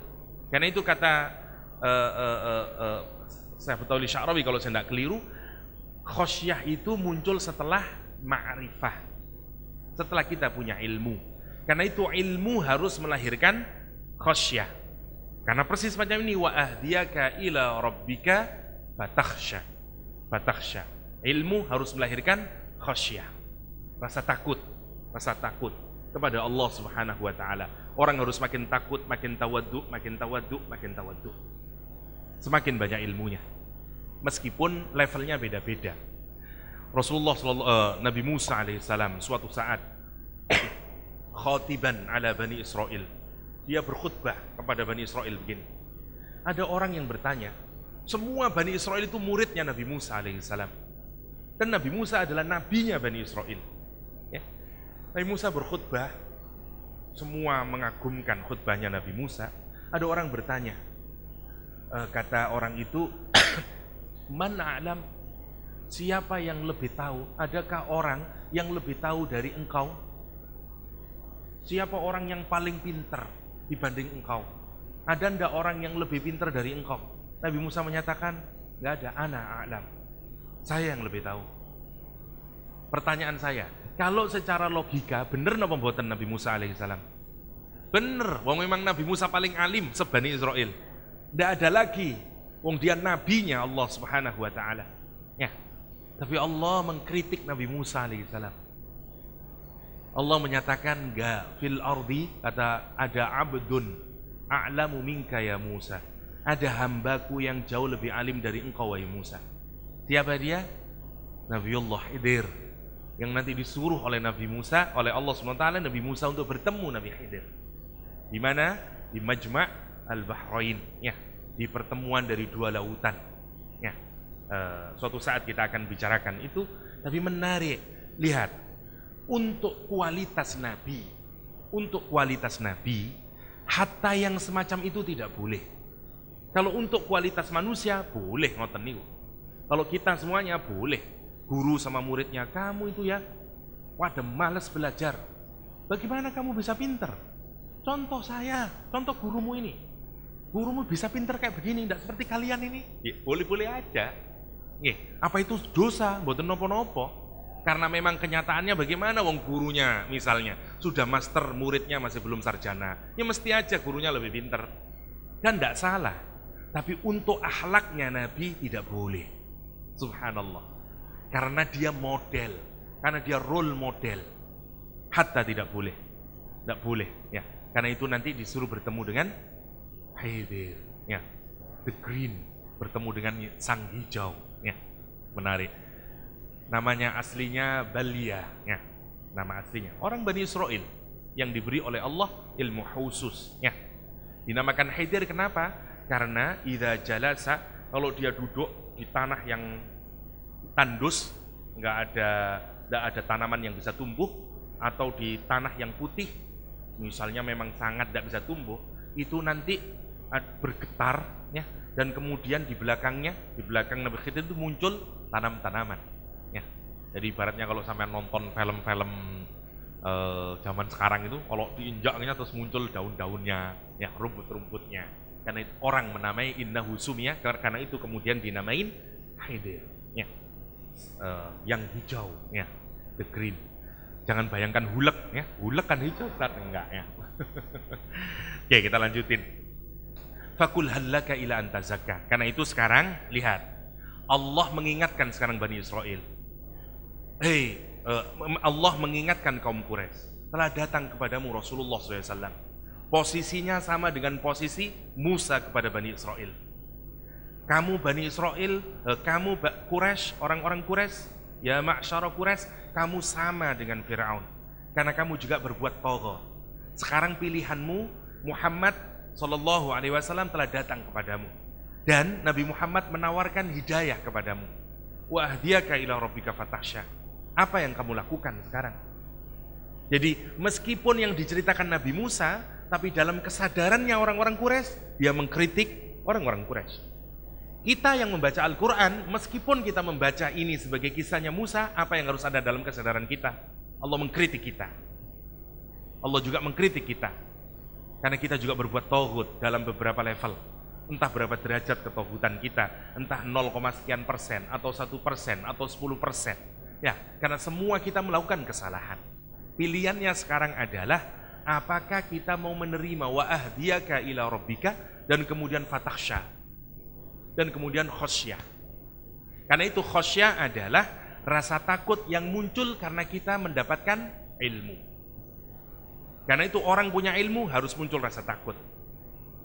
Karena itu kata Syaikh Sya'rawi kalau saya tidak keliru, khosyah itu muncul setelah ma'rifah, setelah kita punya ilmu. Karena itu ilmu harus melahirkan khosyah. Karena persis macam ini, wa ahdiyaka ila rabbika fatakhsha. Ilmu harus melahirkan khosyah, rasa takut kepada Allah Subhanahu wa taala. Orang harus makin takut, makin tawaddu. Semakin banyak ilmunya. Meskipun levelnya beda-beda. Nabi Musa alaihissalam suatu saat khatiban ala Bani Israel. Dia berkhutbah kepada Bani Israel begini. Ada orang yang bertanya, semua Bani Israel itu muridnya Nabi Musa alaihissalam. Dan Nabi Musa adalah nabinya Bani Israel. Ya. Nabi Musa berkhutbah, semua mengagumkan khutbahnya Nabi Musa. Ada orang bertanya, kata orang itu, man a'lam, siapa yang lebih tahu? Adakah orang yang lebih tahu dari engkau? Siapa orang yang paling pintar dibanding engkau? Ada ndak orang yang lebih pintar dari engkau? Nabi Musa menyatakan, nggak ada, ana a'lam. Saya yang lebih tahu. Pertanyaan saya, kalau secara logika benar napa mboten Nabi Musa alaihissalam? Bener, wong memang Nabi Musa paling alim sebani Israel. Ndak ada lagi, wong dia nabinya Allah Subhanahu wa taala. Ya. Tapi Allah mengkritik Nabi Musa alaihissalam. Allah menyatakan, enggak, fil ardi, kata ada abdun a'lamu minka ya Musa. Ada hambaku yang jauh lebih alim dari engkau wahai Musa. Siapa dia? Nabiullah Khidir, yang nanti disuruh oleh Nabi Musa, oleh Allah SWT, Nabi Musa untuk bertemu Nabi Khidir. Di mana? Di Majma' al-Bahrain, ya, di pertemuan dari dua lautan. Ya. Suatu saat kita akan bicarakan itu, tapi menarik. Lihat, untuk kualitas Nabi, hatta yang semacam itu tidak boleh. Kalau untuk kualitas manusia, boleh ngoten niku. Kalau kita semuanya boleh. Guru sama muridnya, kamu itu ya, waduh males belajar. Bagaimana kamu bisa pinter? Contoh saya, contoh gurumu ini. Gurumu bisa pinter kayak begini, tidak seperti kalian ini. Ya, boleh-boleh aja. Apa itu dosa? Mboten nopo-nopo. Karena memang kenyataannya bagaimana, wong gurunya misalnya sudah master, muridnya masih belum sarjana, ya mesti aja gurunya lebih pinter. Dan tidak salah. Tapi untuk akhlaknya Nabi tidak boleh. Subhanallah. Karena dia model, karena dia role model. Hatta tidak boleh. Tidak boleh, ya. Karena itu nanti disuruh bertemu dengan Khidir, ya. The Green, bertemu dengan sang hijau, ya. Menarik. Namanya aslinya Balia, ya. Nama aslinya. Orang Bani Israel yang diberi oleh Allah ilmu khusus, ya. Dinamakan Khidir kenapa? Karena idza jalasa, kalau dia duduk di tanah yang tandus, nggak ada tanaman yang bisa tumbuh, atau di tanah yang putih, misalnya memang sangat tidak bisa tumbuh, itu nanti bergetar, ya, dan kemudian di belakang Nabi Khidir itu muncul tanam-tanaman. Ya. Jadi ibaratnya kalau sampai nonton film-film zaman sekarang itu, kalau diinjaknya terus muncul daun-daunnya, ya, rumput-rumputnya. Karena itu orang menamai innahu sumya, karena itu kemudian dinamain Khidir. Ya. Yang hijau, ya, the green. Jangan bayangkan hulek, ya, hulek kan hijau, enggak, ya. Oke, kita lanjutin. Fakul hallaka ila anta zakka. Karena itu sekarang lihat, Allah mengingatkan sekarang Bani Israel. Allah mengingatkan kaum Quraisy, telah datang kepadamu Rasulullah SAW. Posisinya sama dengan posisi Musa kepada Bani Israel. Kamu Bani Israel, kamu Quraisy, orang-orang Quraisy, ya ma'syara Quraisy, kamu sama dengan Fir'aun. Karena kamu juga berbuat tagha. Sekarang pilihanmu, Muhammad Sallallahu Alaihi Wasallam telah datang kepadamu, dan Nabi Muhammad menawarkan hidayah kepadamu. Wa ahdiyaka ila rabbika fatahsya. Apa yang kamu lakukan sekarang? Jadi meskipun yang diceritakan Nabi Musa, tapi dalam kesadarannya orang-orang Quraisy, dia mengkritik orang-orang Quraisy. Kita yang membaca Al-Quran, meskipun kita membaca ini sebagai kisahnya Musa, apa yang harus ada dalam kesadaran kita? Allah mengkritik kita. Allah juga mengkritik kita. Karena kita juga berbuat tauhid dalam beberapa level. Entah berapa derajat ketauhidan kita, entah 0, sekian persen, atau 1%, atau 10%. Ya, karena semua kita melakukan kesalahan. Pilihannya sekarang adalah, apakah kita mau menerima wa ahdiyaka ila rabbika, dan kemudian fatahsya, dan kemudian khosyah. Karena itu khosyah adalah rasa takut yang muncul karena kita mendapatkan ilmu. Karena itu orang punya ilmu harus muncul rasa takut.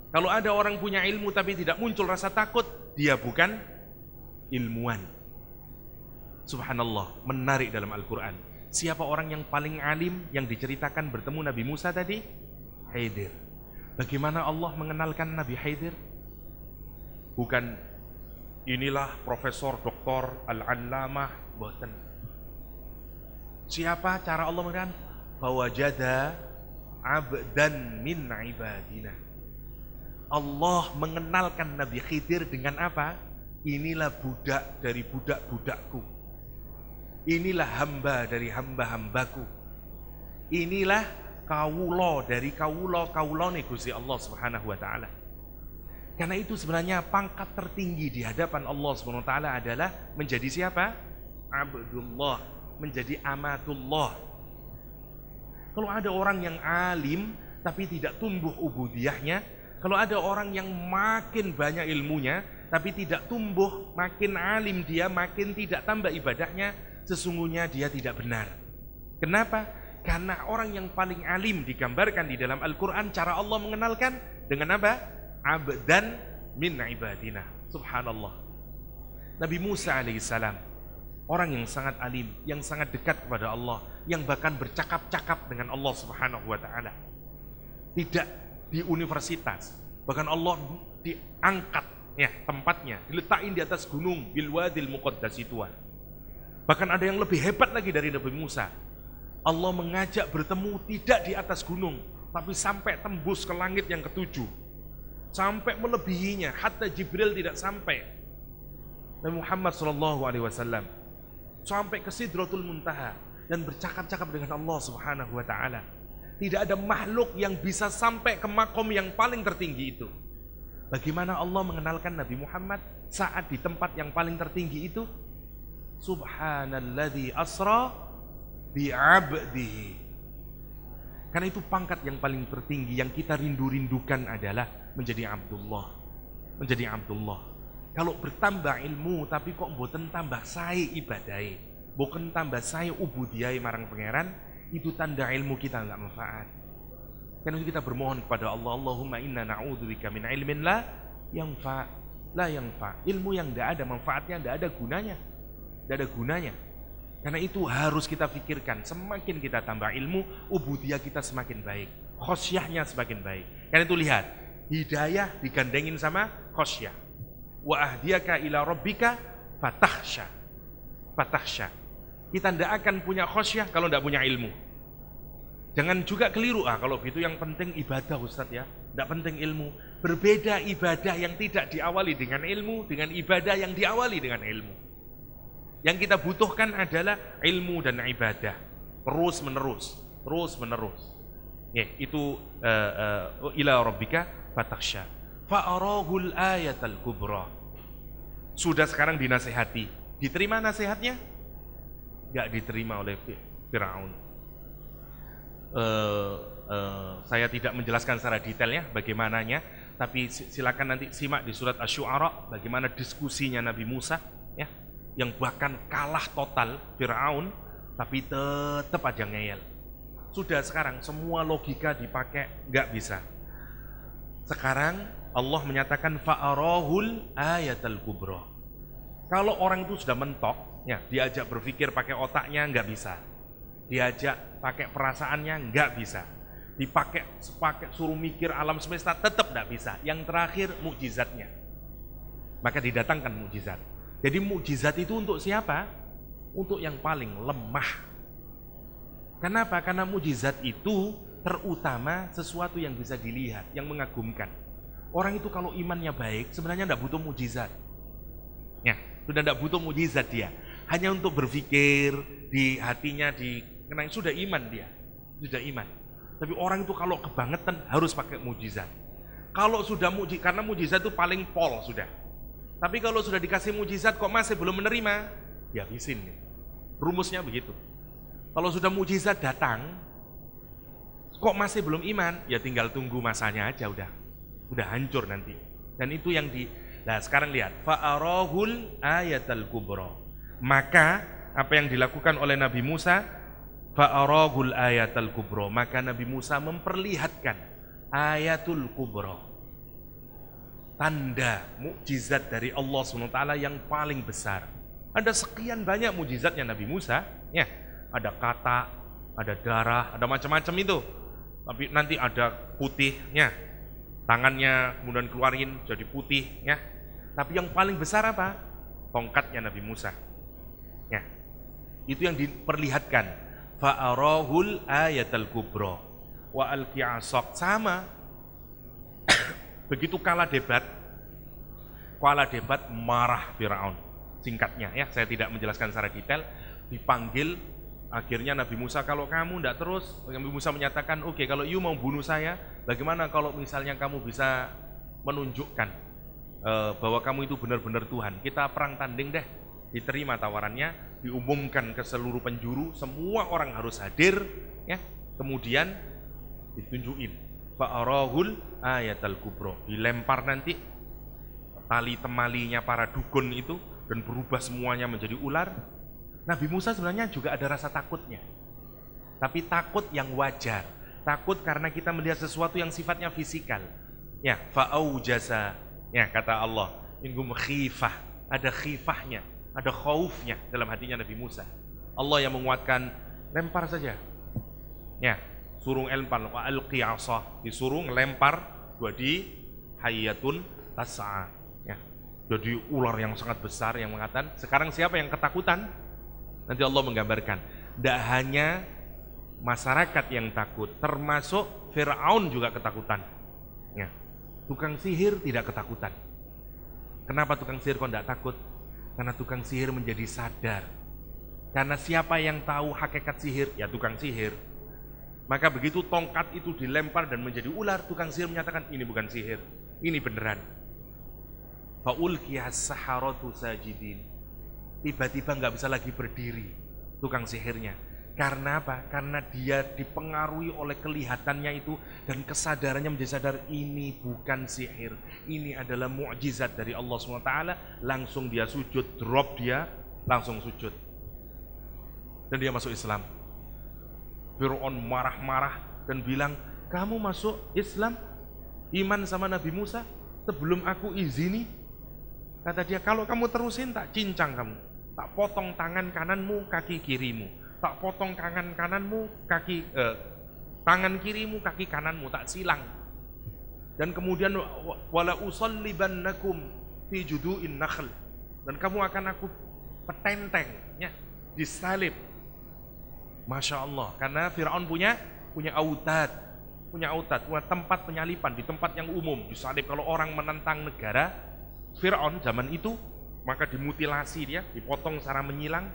Kalau ada orang punya ilmu tapi tidak muncul rasa takut, dia bukan ilmuwan. Subhanallah, menarik dalam Al-Quran. Siapa orang yang paling alim yang diceritakan bertemu Nabi Musa tadi? Khidir. Bagaimana Allah mengenalkan Nabi Khidir? Bukan inilah Profesor Dr. Al-Allamah, boten. Siapa cara Allah mengenalkan? Fawajada abdan min ibadina. Allah mengenalkan Nabi Khidir dengan apa? Inilah budak dari budak-budakku. Inilah hamba dari hamba-hambaku. Inilah kawulo dari kawulo-kawulone Gusti Allah Subhanahu wa taala. Karena itu sebenarnya pangkat tertinggi di hadapan Allah Subhanahu wa taala adalah menjadi siapa? Abdullah, menjadi amatullah. Kalau ada orang yang alim tapi tidak tumbuh ubudiyahnya, kalau ada orang yang makin banyak ilmunya tapi tidak tumbuh, makin alim dia, makin tidak tambah ibadahnya, sesungguhnya dia tidak benar. Kenapa? Karena orang yang paling alim digambarkan di dalam Al-Quran, cara Allah mengenalkan dengan apa? Abdan min ibadina. Subhanallah. Nabi Musa alaihissalam, orang yang sangat alim, yang sangat dekat kepada Allah, yang bahkan bercakap-cakap dengan Allah Subhanahu wa taala. Tidak di universitas, bahkan Allah diangkat ya tempatnya, diletakin di atas gunung bil wadil muqaddas itu. Bahkan ada yang lebih hebat lagi dari Nabi Musa. Allah mengajak bertemu tidak di atas gunung, tapi sampai tembus ke langit yang ketujuh. Sampai melebihinya, hatta Jibril tidak sampai. Nabi Muhammad SAW sampai ke Sidratul Muntaha dan bercakap-cakap dengan Allah Subhanahu wa taala. Tidak ada makhluk yang bisa sampai ke makom yang paling tertinggi itu. Bagaimana Allah mengenalkan Nabi Muhammad saat di tempat yang paling tertinggi itu? Subhanalladzi asra bi'abdihi. Karena itu pangkat yang paling tertinggi yang kita rindu-rindukan adalah menjadi Abdullah. Menjadi Abdullah. Kalau bertambah ilmu tapi kok mboten tambah sae ibadai, bukan tambah sae ubudiyai marang pangeran, itu tanda ilmu kita enggak manfaat. Karena itu kita bermohon kepada Allah, Allahumma inna na'udzubika min ilmin la yanfa, la yanfa. Ilmu yang enggak ada manfaatnya, enggak ada gunanya. Enggak ada gunanya. Karena itu harus kita pikirkan, semakin kita tambah ilmu, ubudiyah kita semakin baik, khosyahnya semakin baik. Karena itu lihat, hidayah digandengin sama khosyah. Wa ahdiyaka ila rabbika fatahsya. Fatahsya. Kita tidak akan punya khosyah kalau tidak punya ilmu. Jangan juga keliru, kalau gitu yang penting ibadah Ustaz ya. tidak penting ilmu. Berbeda ibadah yang tidak diawali dengan ilmu dengan ibadah yang diawali dengan ilmu. Yang kita butuhkan adalah ilmu dan ibadah terus menerus. Ya, itu ila rabbika fatakhsha fa'arahul ayatal kubra. Sudah sekarang dinasihati, diterima nasihatnya? Enggak diterima oleh Firaun. Saya tidak menjelaskan secara detailnya bagaimananya, tapi silakan nanti simak di surat Asy-Syu'ara bagaimana diskusinya Nabi Musa, ya, yang bahkan kalah total Firaun, tapi tetap aja ngeyel. Sudah sekarang semua logika dipakai, nggak bisa. Sekarang Allah menyatakan fa'arahul ayatal kubra. Kalau orang itu sudah mentok, ya, diajak berpikir pakai otaknya nggak bisa, diajak pakai perasaannya nggak bisa, dipakai suruh mikir alam semesta tetap nggak bisa. Yang terakhir mukjizatnya, maka didatangkan mukjizat. Jadi mukjizat itu untuk siapa? Untuk yang paling lemah. Kenapa? Karena mukjizat itu terutama sesuatu yang bisa dilihat, yang mengagumkan. Orang itu kalau imannya baik sebenarnya tidak butuh mukjizat. Ya, sudah tidak butuh mukjizat dia. Hanya untuk berpikir di hatinya dikenai sudah iman dia, sudah iman. Tapi orang itu kalau kebangetan harus pakai mukjizat. Kalau sudah karena mukjizat itu paling pol sudah. Tapi kalau sudah dikasih mukjizat kok masih belum menerima, dihabisin. Rumusnya begitu. Kalau sudah mukjizat datang, kok masih belum iman, ya tinggal tunggu masanya aja udah hancur nanti. Dan itu yang nah sekarang lihat, fa'arahul ayatal kubra. Maka apa yang dilakukan oleh Nabi Musa, fa'arahul ayatal kubra, maka Nabi Musa memperlihatkan ayatul kubra, tanda mukjizat dari Allah SWT yang paling besar. Ada sekian banyak mukjizatnya Nabi Musa, ya, ada kata, ada darah, ada macam-macam itu. Tapi nanti ada putihnya, tangannya kemudian keluarin jadi putih, ya. Tapi yang paling besar apa? Tongkatnya Nabi Musa. Ya. Itu yang diperlihatkan. Fa'arahul ayatal kubra wa alqi'asak, sama. Begitu kalah debat marah Firaun. Singkatnya, ya, saya tidak menjelaskan secara detail. Dipanggil, akhirnya Nabi Musa, kalau kamu tidak terus, Nabi Musa menyatakan, oke, kalau you mau bunuh saya, bagaimana kalau misalnya kamu bisa menunjukkan bahwa kamu itu benar-benar Tuhan, kita perang tanding deh. Diterima tawarannya, diumumkan ke seluruh penjuru, semua orang harus hadir, ya. Kemudian ditunjukin fa'arahul ayatal kubra, dilempar nanti tali temalinya para dukun itu dan berubah semuanya menjadi ular. Nabi Musa sebenarnya juga ada rasa takutnya, tapi takut yang wajar, takut karena kita melihat sesuatu yang sifatnya fisikal, ya. Fa'aujasa, ya, kata Allah, minhum khifah, ada khifahnya, ada khaufnya dalam hatinya Nabi Musa. Allah yang menguatkan, lempar saja, ya, suruh lempar, wa alqi 'asah, disuruh ngelempar, jadi hayyatun tas'a, ya, jadi ular yang sangat besar yang mengatakan. Sekarang siapa yang ketakutan? Nanti Allah menggambarkan, tidak hanya masyarakat yang takut, termasuk Firaun juga ketakutan, ya. Tukang sihir tidak ketakutan. Kenapa tukang sihir kok tidak takut? Karena tukang sihir menjadi sadar. Karena siapa yang tahu hakikat sihir? Ya tukang sihir. Maka begitu tongkat itu dilempar dan menjadi ular, tukang sihir menyatakan ini bukan sihir, ini beneran. Fa'ulqiyas saharatu sajidin. Tiba-tiba nggak bisa lagi berdiri tukang sihirnya. Karena apa? Karena dia dipengaruhi oleh kelihatannya itu dan kesadarannya menjadi sadar ini bukan sihir, ini adalah mukjizat dari Allah SWT. Langsung dia sujud, drop dia, langsung sujud. Dan dia masuk Islam. Fir'aun marah-marah dan bilang, kamu masuk Islam, iman sama Nabi Musa sebelum aku izini? Kata dia, kalau kamu terusin tak cincang kamu, tak potong tangan kananmu, kaki kirimu, tak potong tangan kananmu, tangan kirimu, kaki kananmu, tak silang. Dan kemudian wala usallibannakum fi judu'in nakhl, dan kamu akan aku petenteng, ya, disalib. Masya Allah, karena Fir'aun punya autad, punya autad, punya tempat penyalipan di tempat yang umum, disalib. Kalau orang menentang negara Fir'aun zaman itu, maka dimutilasi dia, dipotong secara menyilang,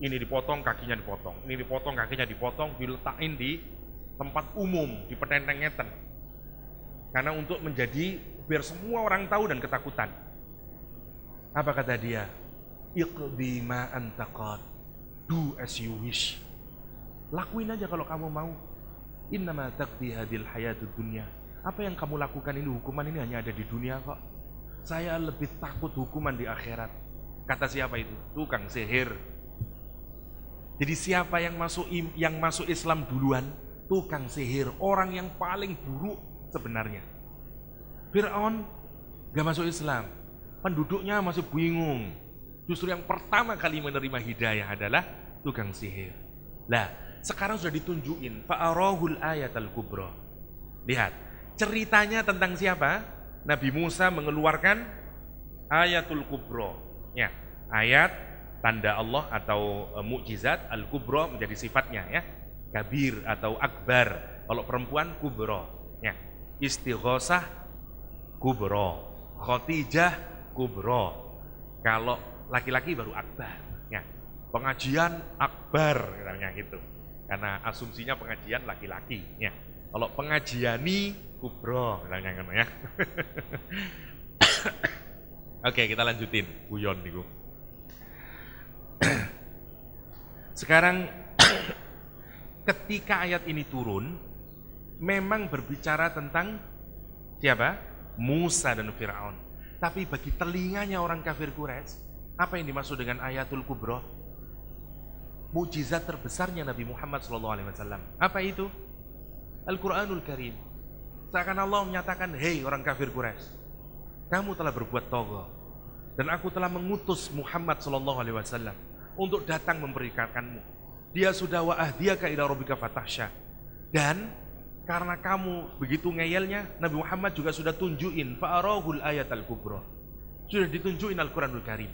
ini dipotong, kakinya dipotong, ini dipotong, kakinya dipotong, diletakin di tempat umum, di petenteng ngeten. Karena untuk menjadi, biar semua orang tahu dan ketakutan. Apa kata dia? Iqdi ma anta qad, do as you wish. Lakuin aja kalau kamu mau. Innama taqdi hadil hayatud dunya. Apa yang kamu lakukan ini, hukuman ini hanya ada di dunia kok. Saya lebih takut hukuman di akhirat. Kata siapa itu? Tukang sihir. Jadi siapa yang masuk Islam duluan? Tukang sihir, orang yang paling buruk sebenarnya. Fir'aun gak masuk Islam, penduduknya masih bingung. Justru yang pertama kali menerima hidayah adalah tukang sihir. Lah, sekarang sudah ditunjukin fa'arahul ayatal kubra. Lihat, ceritanya tentang siapa? Nabi Musa mengeluarkan ayatul kubra. Ya, ayat tanda Allah atau mukjizat, al-kubra menjadi sifatnya ya. Kabir atau akbar. Kalau perempuan kubra, ya. Istighosah kubra, khotijah kubra. Kalau laki-laki baru akbar, ya. Pengajian akbar katanya gitu. Karena asumsinya pengajian laki-laki, ya. Kalau pengajiani kubro, katanya ya. Oke, kita lanjutin. Guyon niku. Sekarang ketika ayat ini turun, memang berbicara tentang siapa? Musa dan Fir'aun. Tapi bagi telinganya orang kafir Quraisy, apa yang dimaksud dengan ayatul kubro? Mukjizat terbesarnya Nabi Muhammad SAW. Apa itu? Al-Quranul Karim. Seakan Allah menyatakan, hei orang kafir Quraisy, kamu telah berbuat togo, dan aku telah mengutus Muhammad SAW untuk datang memperingatkanmu. Dia sudah wa ahdiyaka ila rabbika fatahsya. Dan karena kamu begitu ngeyelnya, Nabi Muhammad juga sudah tunjukin fa'arahul ayatal kubra. Sudah ditunjukin Al-Quranul Karim.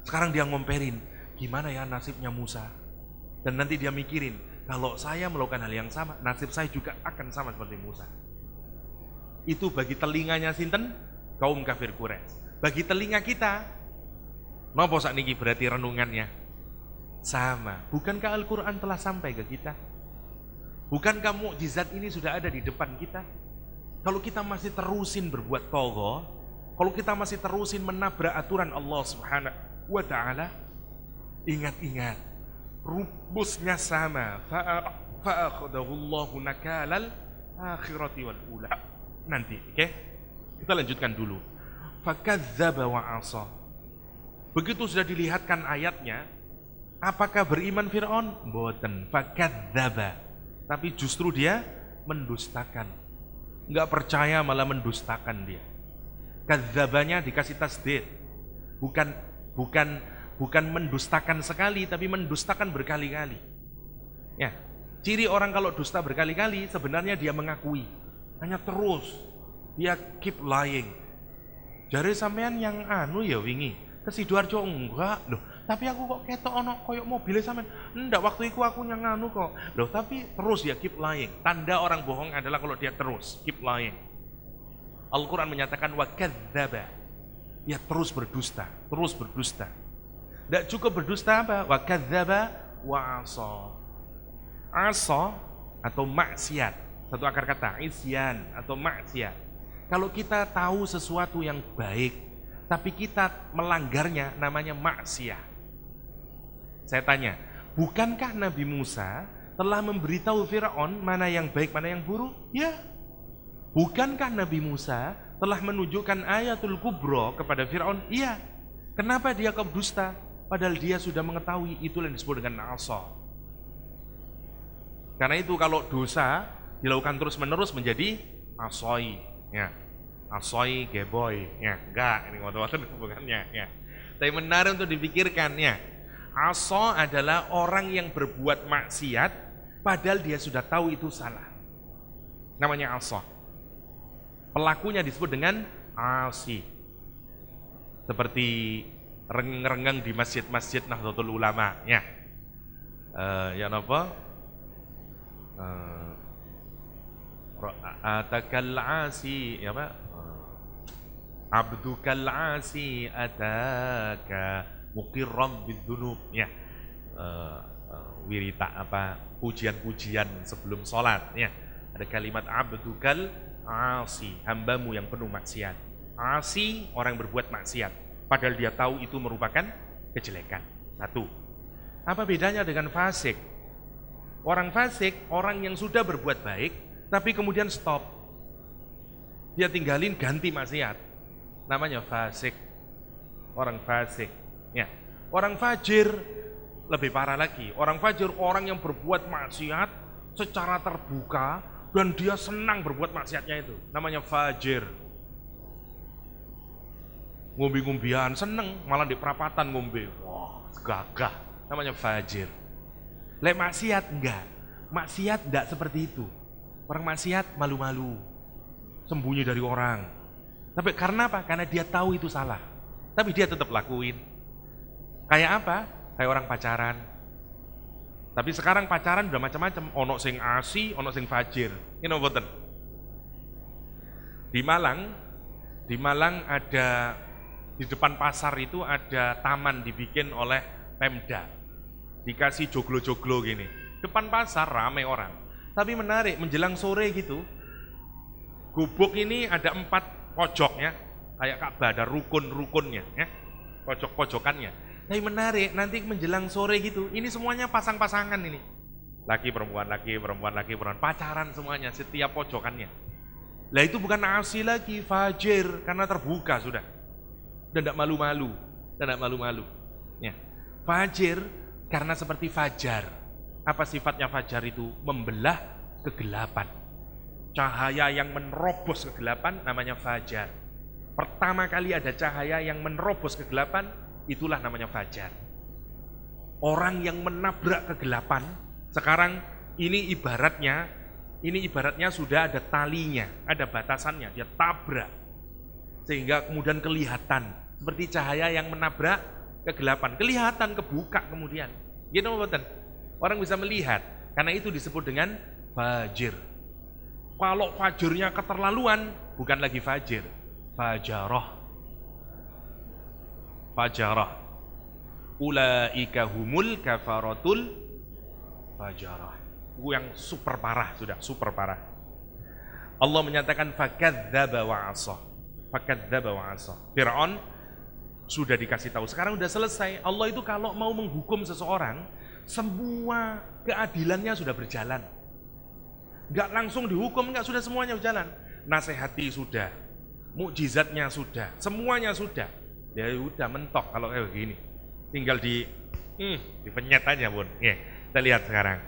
Sekarang dia ngomperin, gimana ya nasibnya Musa? Dan nanti dia mikirin, kalau saya melakukan hal yang sama, nasib saya juga akan sama seperti Musa. Itu bagi telinganya sinten? Kaum kafir Quraisy. Bagi telinga kita, napa sakniki berarti renungannya? Sama. Bukankah Al-Quran telah sampai ke kita? Bukankah mukjizat ini sudah ada di depan kita? Kalau kita masih terusin berbuat togo, kalau kita masih terusin menabrak aturan Allah Subhanahu wa Ta'ala, ingat-ingat, rumusnya sama. Fa'akhadahullahu nakalal akhirati wal ula. Nanti, oke? Kita lanjutkan dulu. Fakadzdzaba wa 'asa. Begitu sudah dilihatkan ayatnya, apakah beriman Fir'aun? Mboten. Fakadzdzaba. Tapi justru dia mendustakan. Enggak percaya, malah mendustakan dia. Kadzdzabanya dikasih tasdid. Bukan mendustakan sekali, tapi mendustakan berkali-kali. Ya, ciri orang kalau dusta berkali-kali sebenarnya dia mengakui, hanya terus dia keep lying. Jare sampean yang anu ya wingi ke Sidoarjo enggak loh, tapi aku kok ketok ono koyok mobil sampean. Enggak, waktu itu aku yang anu kok. Loh, tapi terus dia keep lying. Tanda orang bohong adalah kalau dia terus keep lying. Al-Quran menyatakan wa kadzdzaba. Dia terus berdusta, terus berdusta. Tidak cukup berdusta apa? Wa kadzdzaba wa 'asa. 'Asa atau maksiat, satu akar kata, isyan atau maksiat. Kalau kita tahu sesuatu yang baik, tapi kita melanggarnya, namanya maksiat. Saya tanya, bukankah Nabi Musa telah memberitahu Fir'aun mana yang baik, mana yang buruk? Ya. Bukankah Nabi Musa telah menunjukkan ayatul kubro kepada Fir'aun? Iya. Kenapa dia kok dusta? Padahal dia sudah mengetahui, itulah yang disebut dengan 'asa. Karena itu kalau dosa dilakukan terus-menerus menjadi asoi, ya. Asoi geboy, ya. Enggak, ini waktu-waktu bukannya, ya. Tapi menarik untuk dipikirkan, ya. Asa adalah orang yang berbuat maksiat padahal dia sudah tahu itu salah. Namanya asa. Pelakunya disebut dengan asi. Seperti renggang di masjid-masjid Nahdlatul Ulama, ya. Ya napa? atakal asi, ya apa? Abdukal asi ataka muqirram bidzunub, ya. Wirita apa? Pujian-pujian sebelum sholat, ya. Ada kalimat abdukal asi, hambamu yang penuh maksiat. Asi, orang yang berbuat maksiat, padahal dia tahu itu merupakan kejelekan. Satu. Apa bedanya dengan fasik? Orang fasik, orang yang sudah berbuat baik, tapi kemudian stop. Dia tinggalin ganti maksiat. Namanya fasik. Orang fasik. Ya. Orang fajir lebih parah lagi. Orang fajir orang yang berbuat maksiat secara terbuka dan dia senang berbuat maksiatnya itu. Namanya fajir. Ngombe-ngombean seneng, malah di perapatan ngombe. Wah, gagah. Namanya fajir. Lek maksiat enggak. Maksiat enggak seperti itu. Orang maksiat malu-malu, sembunyi dari orang. Tapi karena apa? Karena dia tahu itu salah. Tapi dia tetap lakuin. Kayak apa? Kayak orang pacaran. Tapi sekarang pacaran udah macam-macam. Ono sing asi, ono sing fajir. Ini boten. Di Malang ada, di depan pasar itu ada taman dibikin oleh Pemda. Dikasih joglo-joglo gini. Depan pasar ramai orang. Tapi menarik, menjelang sore gitu, gubuk ini ada 4 pojoknya, kayak Ka'bah ada rukun-rukunnya, ya, pojok-pojokannya. Tapi menarik, nanti menjelang sore gitu, ini semuanya pasang-pasangan ini. Laki perempuan, laki perempuan, laki perempuan, pacaran semuanya, setiap pojokannya. Lah itu bukan asi lagi, fajir, karena terbuka sudah. Dan tidak malu-malu, Ya. Fajir, karena seperti fajar. Apa sifatnya fajar itu? Membelah kegelapan. Cahaya yang menerobos kegelapan namanya fajar. Pertama kali ada cahaya yang menerobos kegelapan, itulah namanya fajar. Orang yang menabrak kegelapan, sekarang ini ibaratnya sudah ada talinya, ada batasannya, dia tabrak. Sehingga kemudian kelihatan, seperti cahaya yang menabrak kegelapan. Kelihatan, kebuka kemudian. Gitu betul. Orang bisa melihat, karena itu disebut dengan fajir. Kalau fajirnya keterlaluan, bukan lagi fajir, fajarah. Ulaika humul kafaratul fajarah. Itu yang super parah, sudah super parah. Allah menyatakan fakadzdzaba wa 'asha. Fir'aun sudah dikasih tahu, sekarang sudah selesai. Allah itu kalau mau menghukum seseorang, semua keadilannya sudah berjalan. Enggak langsung dihukum, enggak, sudah semuanya berjalan. Nasihati sudah, mukjizatnya sudah, semuanya sudah. Ya udah mentok kalau kayak begini. Tinggal dipenyet aja, Bun. Kita lihat sekarang.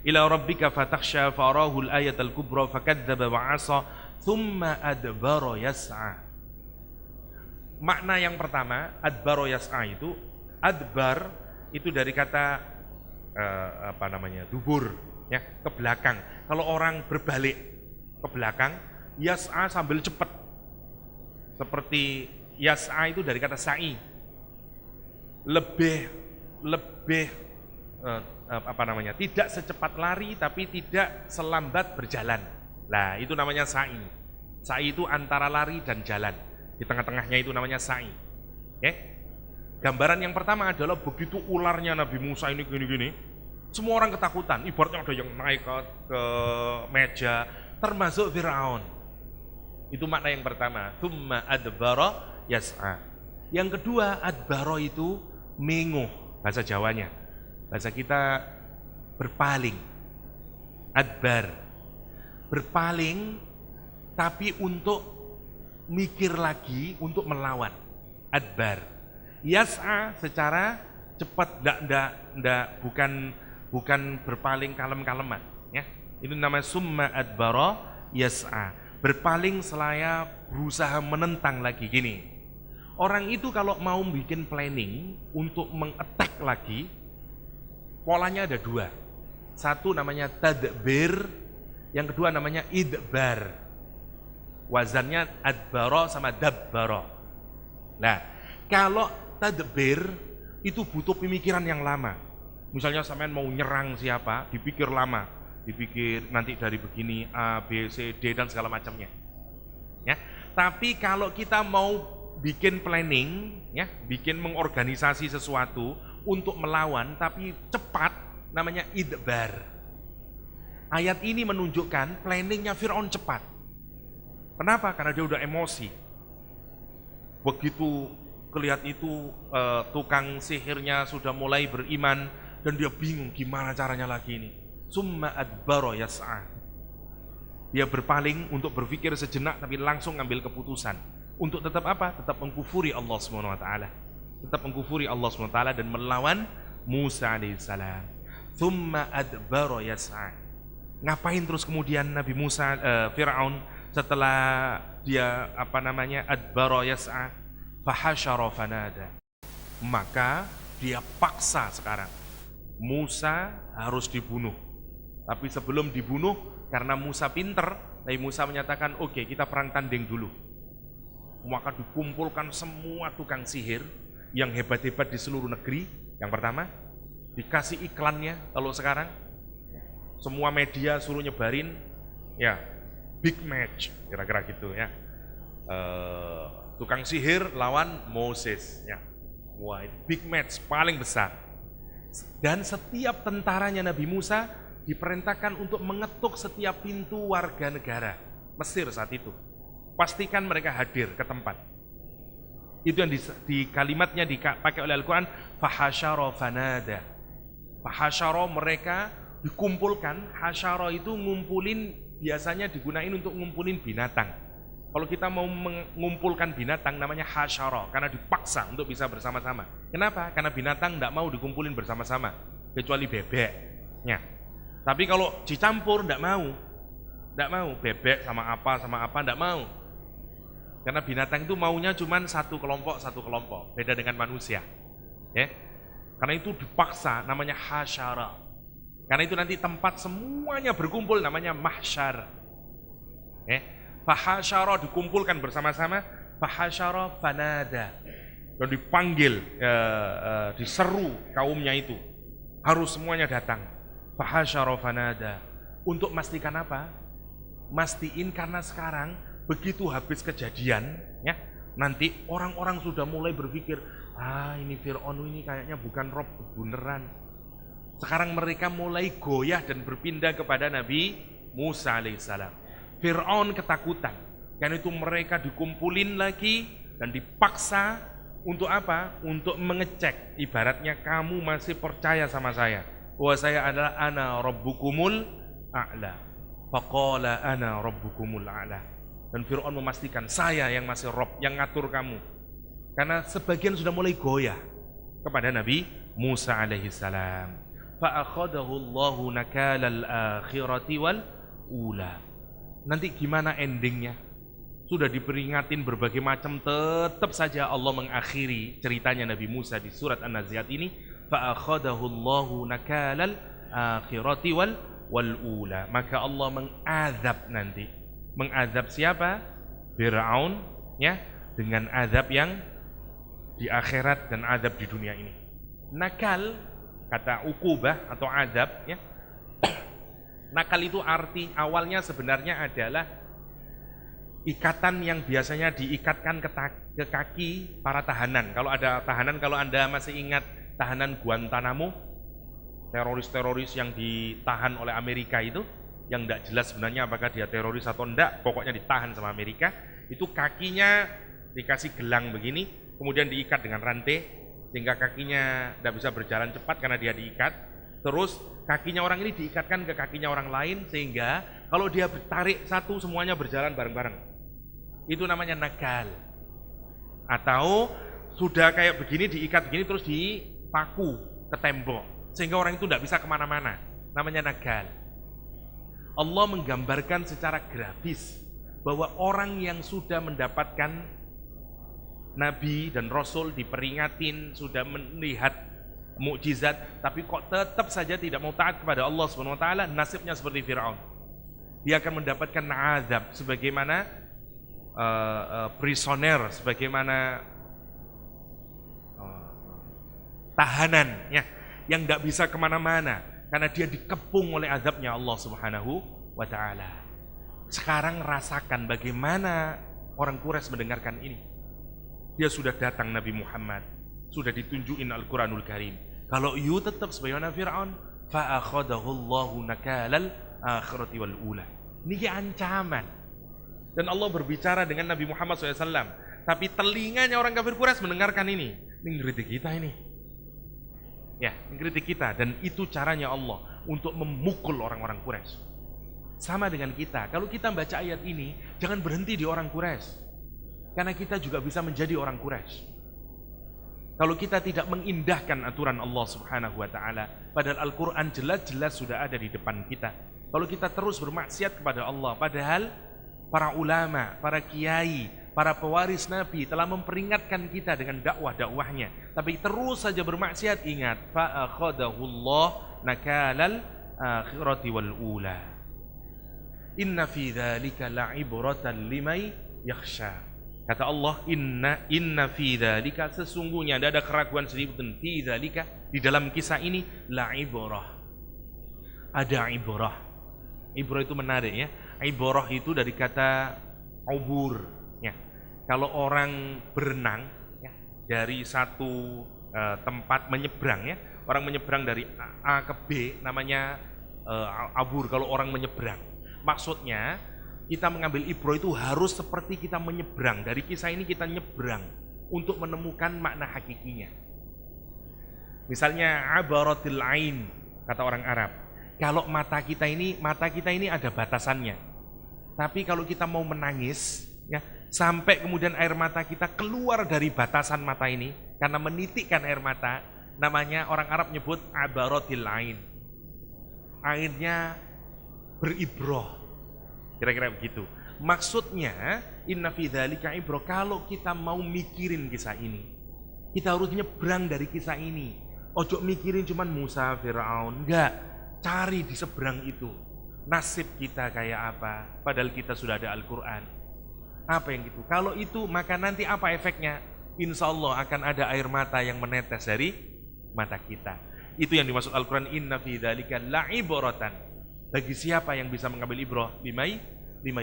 Ila rabbika fatakhsha farahul ayatal kubra fakadzdzaba wa 'asha thumma adbara yas'a. Makna yang pertama, adbara yas'a itu, adbar itu dari kata dubur, ya, ke belakang. Kalau orang berbalik ke belakang, yas'a sambil cepat. Seperti yas'a itu dari kata sa'i. Tidak secepat lari tapi tidak selambat berjalan. Nah, itu namanya sa'i. Sa'i itu antara lari dan jalan. Di tengah-tengahnya itu namanya sa'i. Okay? Gambaran yang pertama adalah begitu ularnya Nabi Musa ini gini-gini, semua orang ketakutan. Ibaratnya ada yang naik ke meja, termasuk Fir'aun. Itu makna yang pertama. Tsumma adbara yas'a. Yang kedua, adbara itu menguh, bahasa Jawanya. Bahasa kita berpaling. Adbar. Berpaling tapi untuk mikir lagi, untuk melawan. Adbar. Yas'a secara cepat, bukan berpaling kalem-kaleman, ya. Itu namanya summa adbara yas'a. Berpaling selaya berusaha menentang lagi gini. Orang itu kalau mau bikin planning untuk mengattack lagi, polanya ada 2. Satu namanya tadbir, yang kedua namanya idbar. Wazannya adbara sama dabbara. Nah, kalau tadbir itu butuh pemikiran yang lama. Misalnya sampean mau nyerang siapa, dipikir lama. dipikir nanti dari begini A, B, C, D dan segala macamnya. Ya. Tapi kalau kita mau bikin planning, ya, bikin mengorganisasi sesuatu untuk melawan tapi cepat, namanya idbar. Ayat ini menunjukkan planningnya Fir'aun cepat. Kenapa? Karena dia udah emosi. Begitu kelihat itu tukang sihirnya sudah mulai beriman dan dia bingung gimana caranya lagi ini. Summa adbara yas'a. Dia berpaling untuk berpikir sejenak tapi langsung ngambil keputusan untuk tetap apa? Tetap mengkufuri Allah Subhanahu wa taala. Tetap mengkufuri Allah Subhanahu wa taala dan melawan Musa alaihissalam. Summa adbara yas'a. Ngapain terus kemudian Nabi Musa Fir'aun setelah dia adbara yas'a fahasyara fanada. Maka dia paksa sekarang Musa harus dibunuh. Tapi sebelum dibunuh, karena Musa pinter, Nabi Musa menyatakan, oke, kita perang tanding dulu. Maka dikumpulkan semua tukang sihir yang hebat-hebat di seluruh negeri. Yang pertama, dikasih iklannya. Kalau sekarang semua media suruh nyebarin, ya, big match, kira-kira gitu ya. Tukang sihir lawan Moses, ya. Wah, big match paling besar. Dan setiap tentaranya Nabi Musa diperintahkan untuk mengetuk setiap pintu warga negara Mesir saat itu. Pastikan mereka hadir ke tempat. Itu yang di kalimatnya dipakai oleh Al-Quran, fahasyara fanada. Fahasyara, mereka dikumpulkan. Hasyara itu ngumpulin, biasanya digunain untuk ngumpulin binatang. Kalau kita mau mengumpulkan binatang namanya hasyara, karena dipaksa untuk bisa bersama-sama. Kenapa? Karena binatang tidak mau dikumpulin bersama-sama, kecuali bebek. Ya. Tapi kalau dicampur tidak mau. Tidak mau, bebek sama apa, tidak mau. Karena binatang itu maunya cuma satu kelompok, beda dengan manusia. Ya. Karena itu dipaksa, namanya hasyara. Karena itu nanti tempat semuanya berkumpul namanya mahsyar. Ya. Fahasyara, dikumpulkan bersama-sama, fahasyara fanada. Dan dipanggil, diseru kaumnya itu. Harus semuanya datang. Fahasyara fanada. Untuk memastikan apa? Mastiin karena sekarang begitu habis kejadian, ya, nanti orang-orang sudah mulai berpikir, ini Fir'aun ini kayaknya bukan Rob beneran. Sekarang mereka mulai goyah dan berpindah kepada Nabi Musa alaihissalam. Fir'aun ketakutan, karena itu mereka dikumpulin lagi dan dipaksa untuk apa? Untuk mengecek, ibaratnya kamu masih percaya sama saya bahwa saya adalah ana rabbukumul a'la. Faqala ana rabbukumul a'la. Dan Fir'aun memastikan saya yang masih Rob, yang ngatur kamu. Karena sebagian sudah mulai goyah kepada Nabi Musa alaihissalam. Fa'akhadahu Allahu nakalal akhirati wal ula. Nanti gimana endingnya? Sudah diperingatin berbagai macam, tetap saja Allah mengakhiri ceritanya Nabi Musa di surat An-Nazi'at ini. Fa'akhadahu Allahu nakalal akhirati wal ula. Maka Allah mengazab nanti. Mengazab siapa? Fir'aun, ya, dengan azab yang di akhirat dan azab di dunia ini. Nakal, kata ukubah atau azab, ya. Nakal itu arti awalnya sebenarnya adalah ikatan yang biasanya diikatkan ke kaki para tahanan. Kalau ada tahanan, kalau Anda masih ingat tahanan Guantanamo, teroris-teroris yang ditahan oleh Amerika itu, yang tidak jelas sebenarnya apakah dia teroris atau enggak, pokoknya ditahan sama Amerika, itu kakinya dikasih gelang begini, kemudian diikat dengan rantai, sehingga kakinya tidak bisa berjalan cepat karena dia diikat. Terus kakinya orang ini diikatkan ke kakinya orang lain, sehingga kalau dia tarik satu semuanya berjalan bareng-bareng. Itu namanya nakal. Atau sudah kayak begini, diikat begini terus dipaku ke tembok, sehingga orang itu tidak bisa kemana-mana. Namanya nakal. Allah menggambarkan secara grafis bahwa orang yang sudah mendapatkan Nabi dan Rasul diperingatin, sudah melihat mukjizat, tapi kok tetap saja tidak mau taat kepada Allah Subhanahu wa taala, nasibnya seperti Firaun. Dia akan mendapatkan azab sebagaimana prisoner, sebagaimana tahanan, ya, yang tidak bisa kemana-mana. karena dia dikepung oleh azabnya Allah Subhanahu wa taala. Sekarang rasakan bagaimana orang Quraisy mendengarkan ini. Dia sudah datang Nabi Muhammad, sudah ditunjukin Al-Qur'anul Karim. Kalau you tetap sebagaimana Fir'aun, fa akhadahu Allahu nakalal akhirati wal ula. Ini ancaman. Dan Allah berbicara dengan Nabi Muhammad SAW. Tapi telinganya orang kafir Quraisy mendengarkan ini. Ini ngeritik kita ini. Ya, ngeritik kita. Dan itu caranya Allah untuk memukul orang-orang Quraisy. Sama dengan kita. Kalau kita baca ayat ini, jangan berhenti di orang Quraisy. Karena kita juga bisa menjadi orang Quraisy. Kalau kita tidak mengindahkan aturan Allah Subhanahu wa taala, padahal Al-Qur'an jelas-jelas sudah ada di depan kita. Kalau kita terus bermaksiat kepada Allah, padahal para ulama, para kiai, para pewaris Nabi telah memperingatkan kita dengan dakwah-dakwahnya, tapi terus saja bermaksiat, ingat, fa akhadahullah nakalal akhirati wal ula. Inna fi dzalika la'ibratan liman yakhsha. Kata Allah, inna fi dzalika, sesungguhnya ada keraguan sedikit fi dzalika, di dalam kisah ini la'ibrah. Ada ibrah. Ibrah itu menarik ya. Ibrah itu dari kata ubur ya. Kalau orang berenang ya, dari satu tempat menyeberang ya, orang menyeberang dari A ke B namanya abur. Kalau orang menyeberang, maksudnya kita mengambil ibrah itu harus seperti kita menyeberang. Dari kisah ini kita nyeberang untuk menemukan makna hakikinya. Misalnya abaratil ain, kata orang Arab. Kalau mata kita ini ada batasannya. Tapi kalau kita mau menangis ya, sampai kemudian air mata kita keluar dari batasan mata ini karena menitikkan air mata, namanya orang Arab nyebut abaratil ain. Airnya beribrah. Kira-kira begitu. Maksudnya inna fi dzalika ibrah, kalau kita mau mikirin kisah ini, kita harus nyebrang dari kisah ini. Ojo mikirin cuman Musa, Fir'aun, enggak. Cari di seberang itu. Nasib kita kayak apa? Padahal kita sudah ada Al-Qur'an. Apa yang gitu? Kalau itu maka nanti apa efeknya? Insya Allah akan ada air mata yang menetes dari mata kita. Itu yang dimaksud Al-Qur'an, inna fi dzalika la'ibratan. Bagi siapa yang bisa mengambil ibrah, limai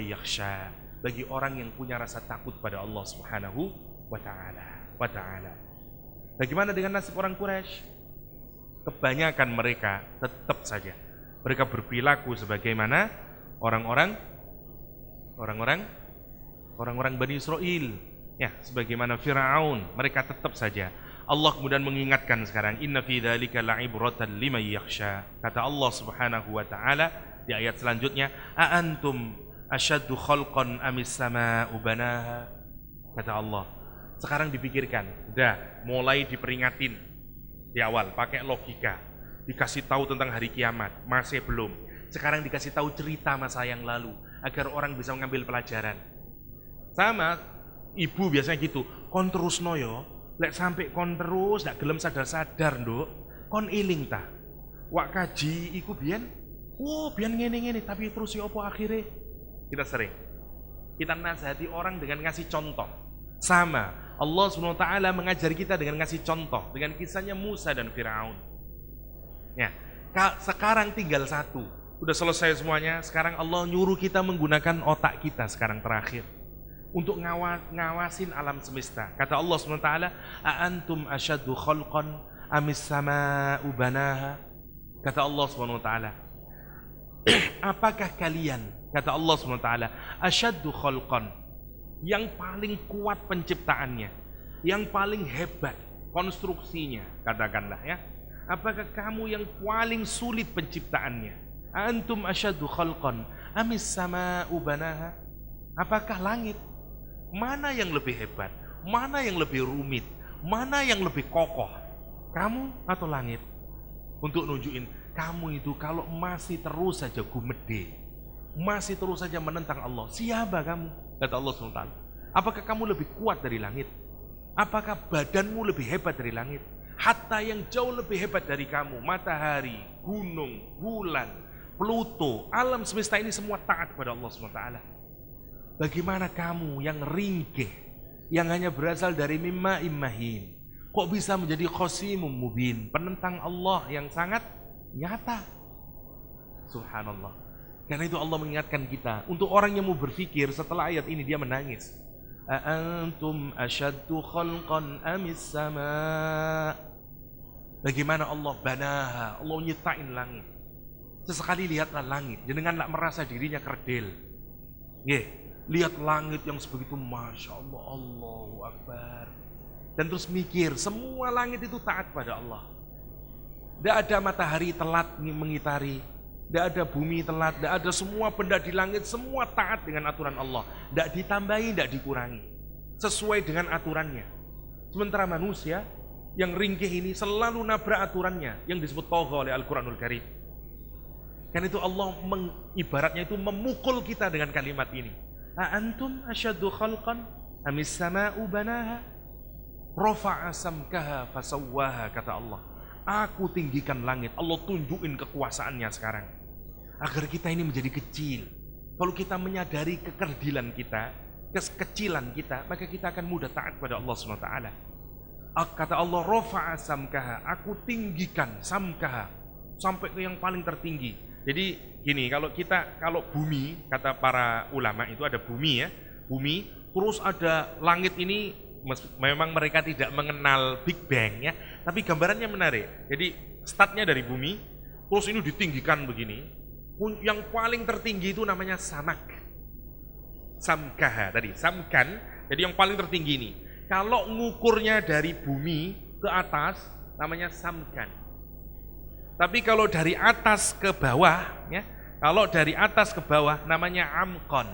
yakhsha, bagi orang yang punya rasa takut pada Allah Subhanahu wa taala. Bagaimana dengan nasib orang Quraisy? Kebanyakan mereka tetap saja mereka berperilaku sebagaimana orang-orang Bani Israel ya, sebagaimana Fir'aun. Mereka tetap saja. Allah kemudian mengingatkan sekarang, inna fi dzalika la'ibratan liman yakhsha. Kata Allah Subhanahu wa taala di ayat selanjutnya, a antum asyaddu khalqan amis samaa'u banaha. Kata Allah, sekarang dipikirkan, udah mulai diperingatin di awal pakai logika, dikasih tahu tentang hari kiamat, masih belum. Sekarang dikasih tahu cerita masa yang lalu agar orang bisa mengambil pelajaran. Sama ibu biasanya gitu, kon terus noyo. Lek sampai kon terus gak gelem sadar-sadar nduk, kon iling ta. Wak kaji iku biyen, biyen ngene-ngene, tapi terus ya apa akhirnya? Kita sering. Kita nasihati orang dengan ngasih contoh. Sama, Allah SWT mengajari kita dengan ngasih contoh, dengan kisahnya Musa dan Fir'aun. Ya, sekarang tinggal satu. Udah selesai semuanya, sekarang Allah nyuruh kita menggunakan otak kita sekarang terakhir. Untuk ngawasin alam semesta. Kata Allah SWT, a antum asyaddu khalqan amis samaa'u banaha. Kata Allah SWT, apakah kalian, kata Allah SWT, asyaddu khalqan, yang paling kuat penciptaannya, yang paling hebat konstruksinya, katakanlah ya, apakah kamu yang paling sulit penciptaannya? Antum asyaddu khalqan amis samaa'u banaha. Apakah langit? Mana yang lebih hebat? Mana yang lebih rumit? Mana yang lebih kokoh? Kamu atau langit? Untuk nunjukin kamu itu kalau masih terus saja gumede, masih terus saja menentang Allah, siapa kamu? Kata Allah SWT, apakah kamu lebih kuat dari langit? Apakah badanmu lebih hebat dari langit? Hatta yang jauh lebih hebat dari kamu, matahari, gunung, bulan, Pluto, alam semesta ini semua taat kepada Allah SWT. Bagaimana kamu yang ringkih, yang hanya berasal dari mimma immahin, kok bisa menjadi khosimum mubin, penentang Allah yang sangat nyata. Subhanallah. Karena itu Allah mengingatkan kita, untuk orang yang mau berpikir setelah ayat ini dia menangis. Aantum asyaddu khalqan amis sama. Bagaimana Allah banaha, Allah nyiptain langit. Sesekali lihatlah langit, janganlah merasa dirinya kerdil. Lihat langit yang sebegitu, Masya Allah, Allahu Akbar. Dan terus mikir, semua langit itu taat pada Allah. Tidak ada matahari telat mengitari, tidak ada bumi telat, tidak ada, semua benda di langit, semua taat dengan aturan Allah. Tidak ditambahi, tidak dikurangi, sesuai dengan aturannya. Sementara manusia yang ringkih ini selalu nabrak aturannya, yang disebut tagha oleh Al-Quranul Karim. Karena itu Allah ibaratnya itu memukul kita dengan kalimat ini. Aantum asyaddu khalqan amis sama'u banaha rafa'a samkaha fasawwaha, kata Allah. Aku tinggikan langit, Allah tunjukin kekuasaannya sekarang. Agar kita ini menjadi kecil. Kalau kita menyadari kekerdilan kita, kekecilan kita, maka kita akan mudah taat pada Allah SWT. Kata Allah, rafa'a samkaha, aku tinggikan samkaha sampai ke yang paling tertinggi. Jadi gini, kalau bumi, kata para ulama itu ada bumi ya, bumi, terus ada langit ini, memang mereka tidak mengenal Big Bang ya, tapi gambarannya menarik. Jadi startnya dari bumi, terus ini ditinggikan begini, yang paling tertinggi itu namanya samak, samkaha tadi, samkan, jadi yang paling tertinggi ini. Kalau ngukurnya dari bumi ke atas, namanya samkan. Tapi kalau dari atas ke bawah, ya, kalau dari atas ke bawah namanya amqan.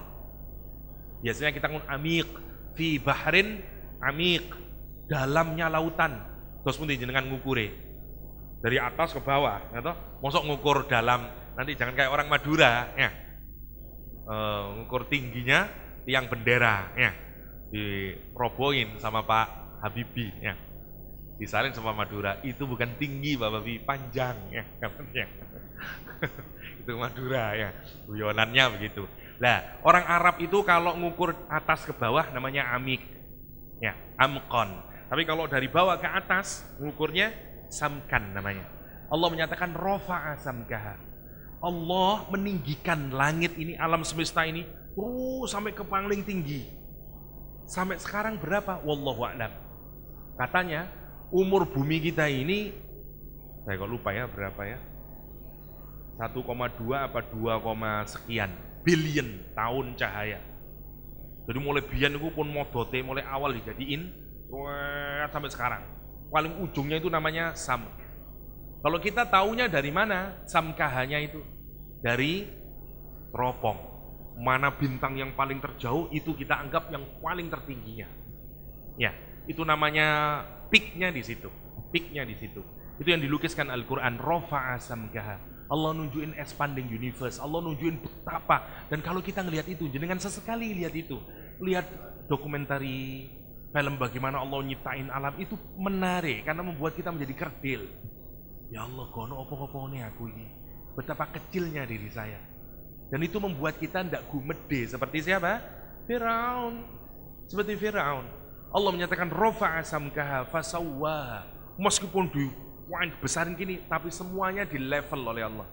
Biasanya kita ngomong amik, fi bahrin amik, dalamnya lautan. Terus pun jenengan ngukure dari atas ke bawah, ya toh? Mosok ngukur dalam, nanti jangan kayak orang Madura, ya. Ngukur tingginya tiang bendera, ya. Dirobohin sama Pak Habibie, ya. Disalin sama Madura, itu bukan tinggi Bapak Bi, panjang ya, itu Madura ya, guyonannya begitu. Nah, orang Arab itu kalau ngukur atas ke bawah namanya amik, ya, amqon. Tapi kalau dari bawah ke atas ngukurnya samkan namanya. Allah menyatakan rafa'a samkaha. Allah meninggikan langit ini, alam semesta ini, terus sampai ke paling tinggi. Sampai sekarang berapa? Wallahu a'lam. Katanya umur bumi kita ini, saya kok lupa ya berapa ya, 1,2 apa 2, sekian billion tahun cahaya. Jadi mulai biyen itu pun modote mulai awal dijadiin sampai sekarang. Paling ujungnya itu namanya samk. Kalau kita taunya dari mana samkahanya itu? Dari teropong. Mana bintang yang paling terjauh itu kita anggap yang paling tertingginya. Ya, itu namanya peak-nya di situ. Peak-nya di situ. Itu yang dilukiskan Al-Qur'an, rafa'a samkaha. Allah nunjukin expanding universe, Allah nunjukin betapa. Dan kalau kita ngelihat itu, jenengan sesekali lihat itu, lihat dokumentari film bagaimana Allah nyiptain alam, itu menarik karena membuat kita menjadi kerdil. Ya Allah, kono opo-opone aku ini. Betapa kecilnya diri saya. Dan itu membuat kita tidak gumede seperti siapa? Firaun. Seperti Firaun. Allah menyatakan rafa'a samkaha fasawwaha. Meskipun besarin gini, tapi semuanya di level oleh Allah.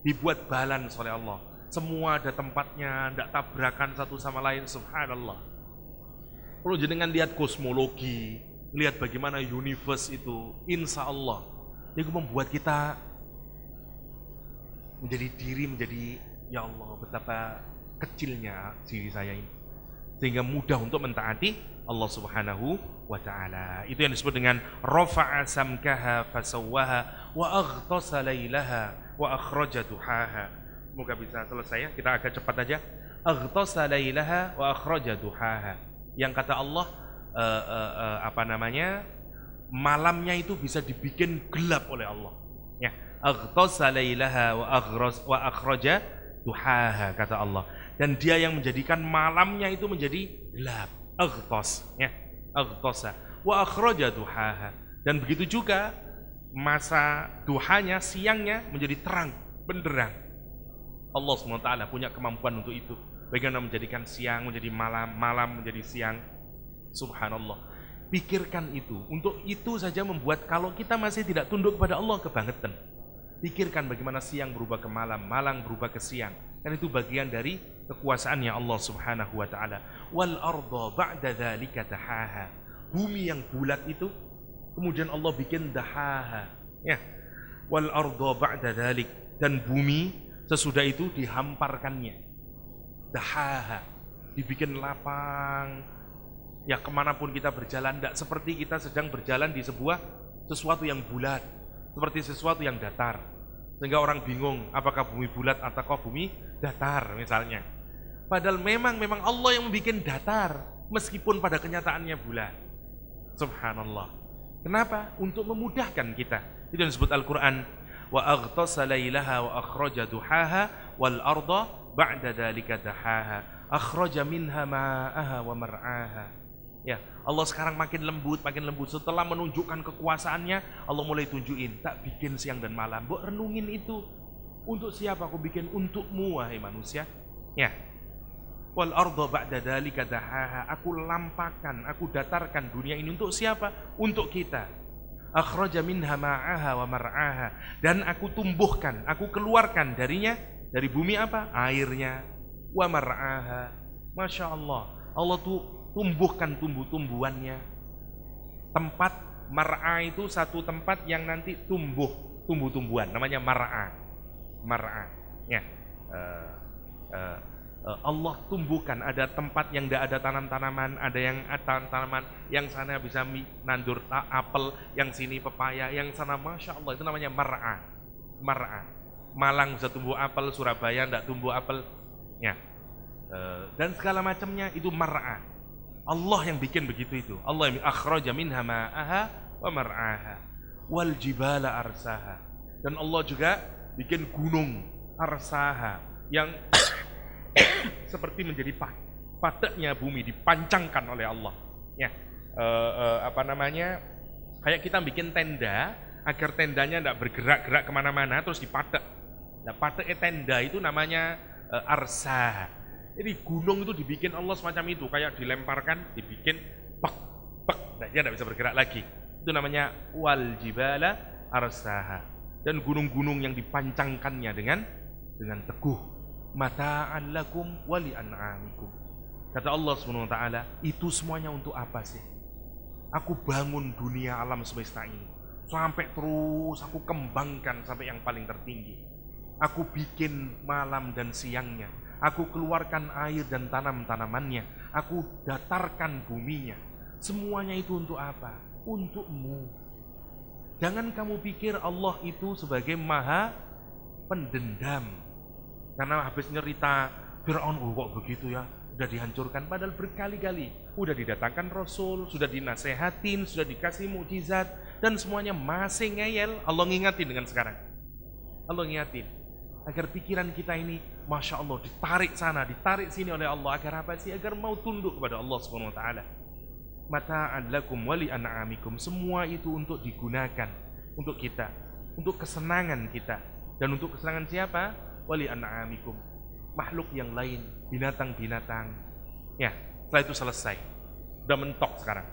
Dibuat balance oleh Allah. Semua ada tempatnya, tidak tabrakan satu sama lain, subhanallah. Kalau jenengan lihat kosmologi, lihat bagaimana universe itu, insya Allah, itu membuat kita menjadi ya Allah, betapa kecilnya diri saya ini. Sehingga mudah untuk mentaati Allah Subhanahu wa ta'ala. Itu yang disebut dengan rafa'a samkaha fasawwaha wa aghtasa lailaha wa akhraja duhaha. Semoga bisa selesai ya, kita agak cepat aja. Aghtasa lailaha wa akhraja duhaha. Yang kata Allah malamnya itu bisa dibikin gelap oleh Allah. Ya, aghtasa lailaha wa akhraja duhaha, kata Allah. Dan dia yang menjadikan malamnya itu menjadi gelap. Aghtas, ya, aghtasa wa akhraja duhaha. Dan begitu juga masa duhanya, siangnya menjadi terang, benderang. Allah SWT punya kemampuan untuk itu. Bagaimana menjadikan siang menjadi malam, malam menjadi siang. Subhanallah. Pikirkan itu. Untuk itu saja membuat kalau kita masih tidak tunduk kepada Allah, kebangetan. Pikirkan bagaimana siang berubah ke malam, malam berubah ke siang. Kan itu bagian dari kekuasaannya Allah Subhanahu wa taala. Wal arda ba'da dzalika dahaha. Bumi yang bulat itu kemudian Allah bikin dahaha. Ya. Wal arda ba'da dzalik, dan bumi sesudah itu dihamparkannya. Dahaha. Dibikin lapang. Ya kemanapun kita berjalan, tidak seperti kita sedang berjalan di sebuah sesuatu yang bulat, seperti sesuatu yang datar, sehingga orang bingung apakah bumi bulat ataukah bumi datar misalnya. Padahal memang Allah yang membuat datar, meskipun pada kenyataannya bulat. Subhanallah. Kenapa? Untuk memudahkan kita. Itu yang disebut Al-Quran. Wa aghtasa lailaha wa akhraja duhaha wal arda ba'da dzalika dahaha akhraja minha ma'aha wa mar'aha. Ya, Allah sekarang makin lembut. Setelah menunjukkan kekuasaannya, Allah mulai tunjukin, tak bikin siang dan malam. Mbok renungin itu. Untuk siapa aku bikin? Untukmu, wahai manusia. Ya. Wal arda ba'da dzalika dahaha. Aku lampahkan, aku datarkan dunia ini untuk siapa? Untuk kita. Akhraja minha ma'aha wa mar'aha. Dan aku tumbuhkan, aku keluarkan darinya, dari bumi apa? Airnya. Wa mar'aha. Masya Allah. Allah tuh tumbuhkan tumbuh-tumbuhannya. Tempat mar'a itu satu tempat yang nanti tumbuh-tumbuhan, namanya mar'a. Ya. Allah tumbuhkan, ada tempat yang tidak ada tanam-tanaman, ada yang ada tanaman, yang sana bisa nandur apel, yang sini pepaya, yang sana Masya Allah, itu namanya mar'a. Malang bisa tumbuh apel, Surabaya tidak tumbuh apel. Ya. Dan segala macamnya itu mar'a. Allah yang bikin begitu itu. Allah yang akhraja minha ma'aha wa mar'aha wal jibala arsaha. Dan Allah juga bikin gunung arsaha yang seperti menjadi pateknya bumi, dipancangkan oleh Allah. Ya, kayak kita bikin tenda agar tendanya tidak bergerak-gerak kemana-mana terus dipatek. Nah, patek tenda itu namanya arsaha. Jadi gunung itu dibikin Allah semacam itu, kayak dilemparkan, dibikin pek, nah, dia tidak bisa bergerak lagi. Itu namanya wal jibala arsaha. Dan gunung-gunung yang dipancangkannya dengan teguh. Mata'an lakum wa li an'amikum. Kata Allah SWT, itu semuanya untuk apa sih? Aku bangun dunia alam semesta ini sampai terus aku kembangkan sampai yang paling tertinggi. Aku bikin malam dan siangnya. Aku keluarkan air dan tanam-tanamannya. Aku datarkan buminya. Semuanya itu untuk apa? Untukmu. Jangan kamu pikir Allah itu sebagai maha pendendam. Karena habis nyerita Fir'aun, kok begitu ya, sudah dihancurkan. Padahal berkali-kali sudah didatangkan Rasul, sudah dinasehatin, sudah dikasih mukjizat, dan semuanya masih ngeyel. Allah ngingatin dengan sekarang. Allah ngingatin agar pikiran kita ini, Masya Allah, ditarik sana, ditarik sini oleh Allah. Agar apa sih? Agar mau tunduk kepada Allah SWT. Mata'an lakum wa li an'amikum. Semua itu untuk digunakan untuk kita, untuk kesenangan kita. Dan untuk kesenangan siapa? Wa li an'amikum. Makhluk yang lain, binatang-binatang. Ya, setelah itu selesai. Udah mentok sekarang.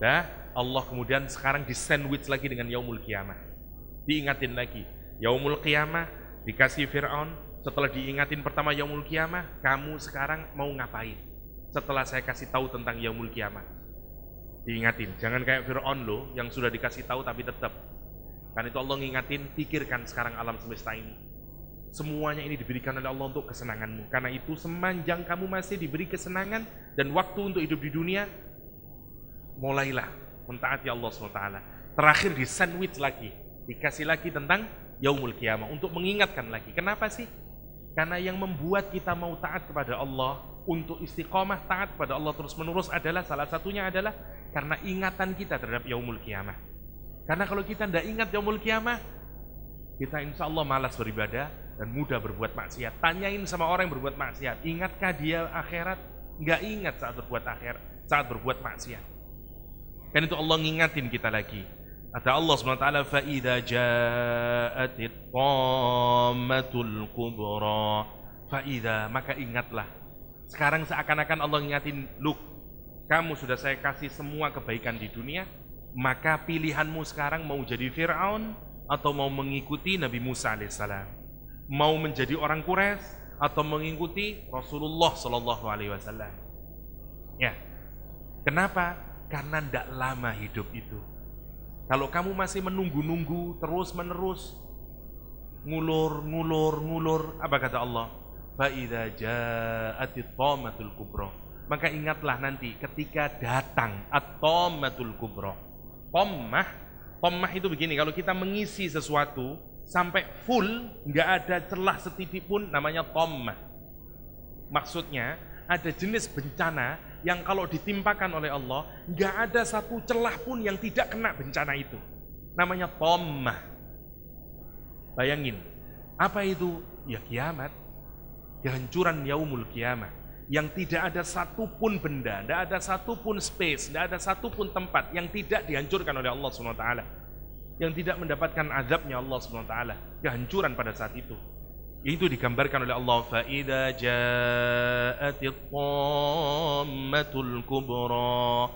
Dah, Allah kemudian sekarang disandwich lagi dengan Yaumul Qiyamah. Diingatin lagi. Yaumul Qiyamah dikasih Fir'aun, setelah diingatin pertama Yaumul Qiyamah, kamu sekarang mau ngapain? Setelah saya kasih tahu tentang Yaumul Qiyamah, diingatin, jangan kayak Fir'aun loh, yang sudah dikasih tahu tapi tetap. Kan itu Allah ngingatin, pikirkan sekarang alam semesta ini. Semuanya ini diberikan oleh Allah untuk kesenanganmu. Karena itu sepanjang kamu masih diberi kesenangan dan waktu untuk hidup di dunia, mulailah mentaati Allah SWT. Terakhir di sandwich lagi, dikasih lagi tentang Yaumul Qiyamah untuk mengingatkan lagi. Kenapa sih? Karena yang membuat kita mau taat kepada Allah, untuk istiqomah taat kepada Allah terus menerus adalah, salah satunya adalah karena ingatan kita terhadap Yaumul Qiyamah. Karena kalau kita tidak ingat Yaumul Qiyamah, kita insya Allah malas beribadah dan mudah berbuat maksiat. Tanyain sama orang yang berbuat maksiat, ingatkah dia akhirat? Nggak ingat saat berbuat maksiat. Dan itu Allah ngingatin kita lagi. Kata Allah SWT, فَإِذَا جَاءَتِ الطَّامَّةُ الْكُبْرَى. فَإِذَا, maka ingatlah. Sekarang seakan-akan Allah ngingatin, look, kamu sudah saya kasih semua kebaikan di dunia, maka pilihanmu sekarang mau jadi Fir'aun atau mau mengikuti Nabi Musa alaihissalam, mau menjadi orang Quraisy atau mengikuti Rasulullah Shallallahu Alaihi Wasallam. Ya, kenapa? Karena tidak lama hidup itu. Kalau kamu masih menunggu-nunggu terus menerus, ngulur, apa kata Allah? Fa idza ja'atit thammatul kubra. Maka ingatlah nanti ketika datang at-thammatul kubra. Dhammah itu begini, kalau kita mengisi sesuatu sampai full, nggak ada celah setitik pun, namanya dhammah. Maksudnya ada jenis bencana yang kalau ditimpakan oleh Allah, nggak ada satu celah pun yang tidak kena bencana itu. Namanya dhammah. Bayangin, apa itu? Ya kiamat, kehancuran yaumul kiamah, yang tidak ada satupun benda, tidak ada satupun space, tidak ada satupun tempat yang tidak dihancurkan oleh Allah SWT, yang tidak mendapatkan azabnya Allah SWT, kehancuran pada saat itu. Itu digambarkan oleh Allah, fa idza ja'atit thammatul kubra.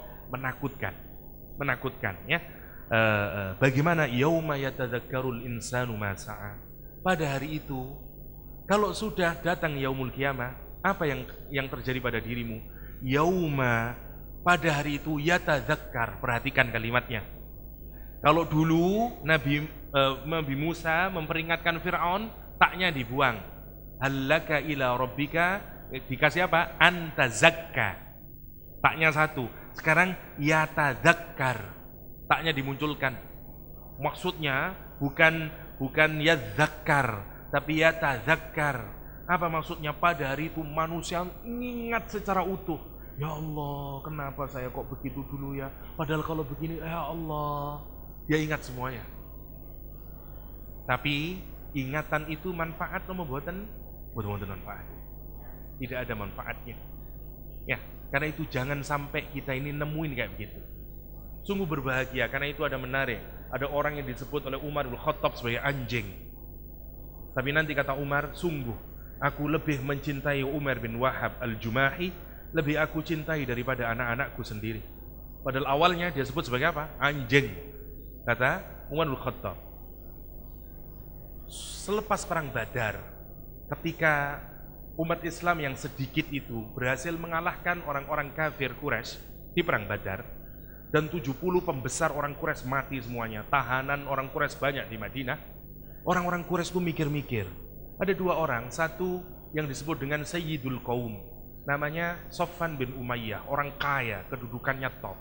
Menakutkan ya. Bagaimana yauma yatadzakkarul insanu ma sa'a. Pada hari itu, kalau sudah datang yaumul kiamah, apa yang terjadi pada dirimu? Yauma, pada hari itu yatadzakkar. Perhatikan kalimatnya. Kalau dulu Nabi Musa memperingatkan Fir'aun, taknya dibuang. Hallaka ila rabbika, dikasih apa? Anta zakka. Taknya satu. Sekarang yatadzakkar, taknya dimunculkan. Maksudnya bukan yadzakkar, tapi yatadzakkar. Apa maksudnya? Pada hari itu manusia ingat secara utuh. Ya Allah, kenapa saya kok begitu dulu ya? Padahal kalau begini, ya Allah, dia ingat semuanya. Tapi ingatan itu manfaat atau membuatan manfaat? Tidak ada manfaatnya. Ya, karena itu jangan sampai kita ini nemuin kayak begitu. Sungguh berbahagia, karena itu ada menarik. Ada orang yang disebut oleh Umar bin Khattab sebagai anjing. Tapi nanti kata Umar, sungguh aku lebih mencintai Umar bin Wahab al-Jumahi, lebih aku cintai daripada anak-anakku sendiri. Padahal awalnya dia sebut sebagai apa? Anjing, kata Umar bin Khattab. Selepas perang Badar, ketika umat Islam yang sedikit itu berhasil mengalahkan orang-orang kafir Quraisy di perang Badar, dan 70 pembesar orang Quraisy mati semuanya, tahanan orang Quraisy banyak di Madinah. Orang-orang Quraisy itu mikir-mikir. Ada dua orang, satu yang disebut dengan Sayyidul Qaum, namanya Sofyan bin Umayyah, orang kaya, kedudukannya top.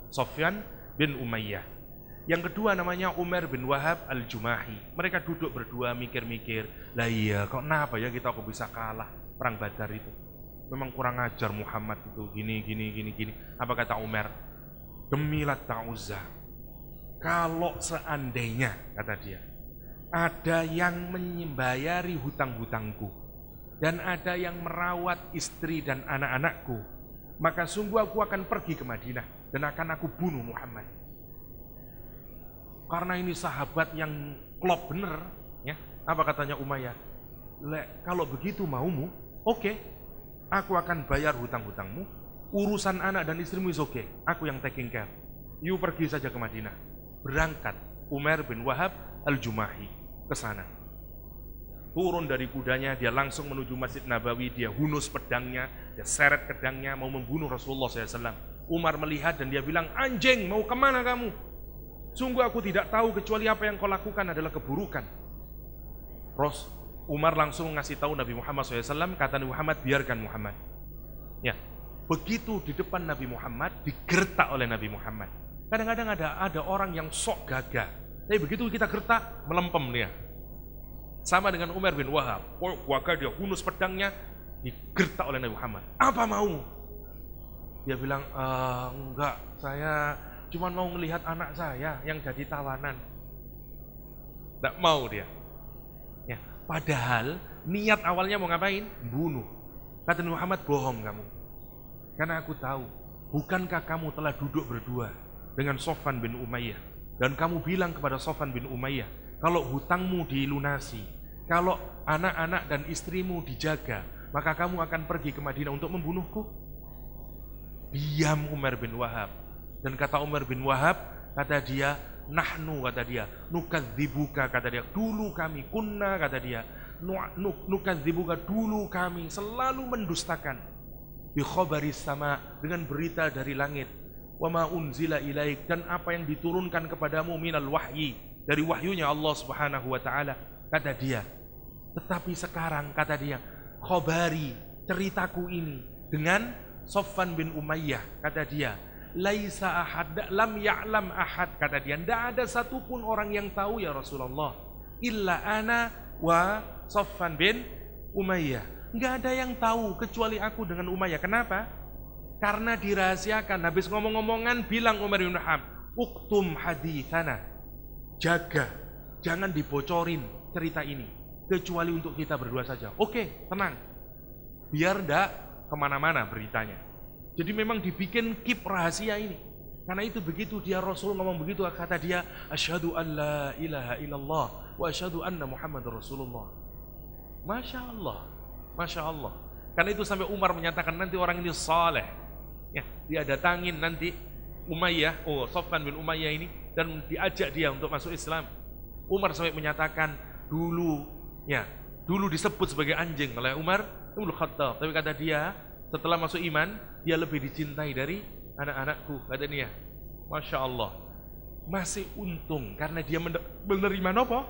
Sofyan bin Umayyah. Yang kedua namanya Umar bin Wahab al-Jumahi. Mereka duduk berdua mikir-mikir, lah iya, kok kenapa ya kita kok bisa kalah perang Badar itu? Memang kurang ajar Muhammad itu, gini. Apa kata Umar? Demi Lat Uzza, kalau seandainya, kata dia, ada yang membayari hutang-hutangku dan ada yang merawat istri dan anak-anakku, maka sungguh aku akan pergi ke Madinah dan akan aku bunuh Muhammad. Karena ini sahabat yang klop bener, ya. Apa katanya Umayyah? Kalau begitu maumu, oke, aku akan bayar hutang-hutangmu. Urusan anak dan istrimu is oke, aku yang taking care. You pergi saja ke Madinah. Berangkat Umar bin Wahab al-Jumahi ke sana. Turun dari kudanya, dia langsung menuju Masjid Nabawi, dia hunus pedangnya, dia seret pedangnya mau membunuh Rasulullah SAW. Umar melihat dan dia bilang, anjing, mau kemana kamu? Sungguh aku tidak tahu kecuali apa yang kau lakukan adalah keburukan. Umar langsung ngasih tahu Nabi Muhammad SAW, kata Nabi Muhammad, biarkan Muhammad. Ya, begitu di depan Nabi Muhammad, digertak oleh Nabi Muhammad. Kadang-kadang ada orang yang sok gagah, tapi begitu kita gertak, melempem dia. Sama dengan Umar bin Wahab, gagah dia hunus pedangnya, digertak oleh Nabi Muhammad. Apa mau? Dia bilang, enggak, saya cuma mau melihat anak saya yang jadi tawanan. Tidak mau dia. Ya, padahal niat awalnya mau ngapain? Bunuh. Kata Nabi Muhammad, bohong kamu. Karena aku tahu, bukankah kamu telah duduk berdua dengan Sofyan bin Umayyah, dan kamu bilang kepada Sofyan bin Umayyah, kalau hutangmu dilunasi, kalau anak-anak dan istrimu dijaga, maka kamu akan pergi ke Madinah untuk membunuhku? Diam Umar bin Wahab. Dan kata Umar bin Wahab, kata dia, nahnu kata dia, nukadzibuka kata dia, dulu kami, kunna kata dia, nukadzibuka dulu kami selalu mendustakan bi khabaris sama, dengan berita dari langit, wa ma unzila ilaik, dan apa yang diturunkan kepadamu minal wahyi, dari wahyunya Allah Subhanahu wa taala kata dia. Tetapi sekarang kata dia, khabari, ceritaku ini dengan Safwan bin Umayyah kata dia, laisa ahad lam ya'lam ahad kata dia, tidak ada satupun orang yang tahu ya Rasulullah illa ana wa Safwan bin Umayyah, nggak ada yang tahu kecuali aku dengan Umayyah. Kenapa? Karena dirahasiakan. Habis ngomong-ngomongan bilang Umar bin Khattab, uktum hadithana, jaga, jangan dibocorin cerita ini kecuali untuk kita berdua saja. Oke, tenang, biar ndak kemana-mana beritanya. Jadi memang dibikin keep rahasia ini. Karena itu begitu dia Rasul ngomong begitu, kata dia, asyhadu an la ilaha illallah wa asyhadu anna Muhammadar Rasulullah. Masya Allah, Masya Allah. Karena itu sampai Umar menyatakan nanti orang ini saleh, ya, dia datangin nanti Umayyah, Safwan bin Umayyah ini, dan diajak dia untuk masuk Islam. Umar sampai menyatakan dulu disebut sebagai anjing oleh Umar bin Khattab, tapi kata dia setelah masuk iman dia lebih dicintai dari anak-anakku, kata dia. Masya Allah, masih untung karena dia menerima nopo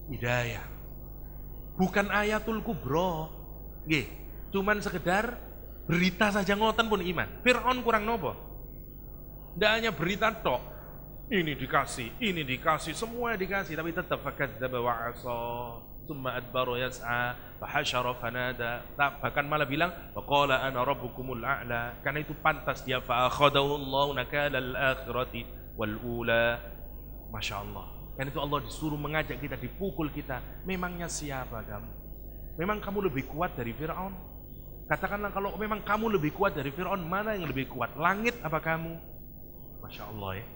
hidayah, bukan ayatul kubro, cuman sekedar berita saja ngoten pun iman. Fir'aun kurang nopo, tidak hanya berita tok, ini dikasih, semua dikasih, tapi tetap fakadzdzaba wa 'asa, tsumma adbara yas'a, fahasyara fanada. Bahkan malah bilang, waqala ana rabbukumul a'la. Karena itu pantas dia, fa akhadahu Allahu nakalal akhirati wal ula. Masya Allah. Karena itu Allah disuruh mengajak kita, dipukul kita. Memangnya siapa kamu? Memang kamu lebih kuat dari Fir'aun? Katakanlah kalau memang kamu lebih kuat dari Fir'aun, mana yang lebih kuat? Langit apa kamu? Masya Allah ya.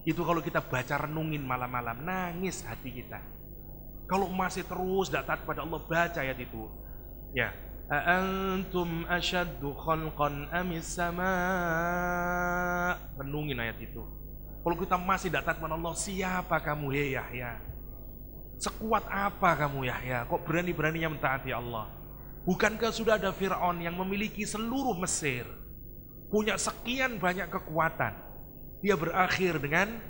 Itu kalau kita baca renungin malam-malam, nangis hati kita. Kalau masih terus tidak taat pada Allah, baca ayat itu. Ya, antum asyaddu khalqan amis sama. Renungin ayat itu. Kalau kita masih tidak taat pada Allah, siapa kamu hei Yahya? Sekuat apa kamu Yahya? Kok berani-beraninya mentaati Allah? Bukankah sudah ada Fir'aun yang memiliki seluruh Mesir, punya sekian banyak kekuatan, dia berakhir dengan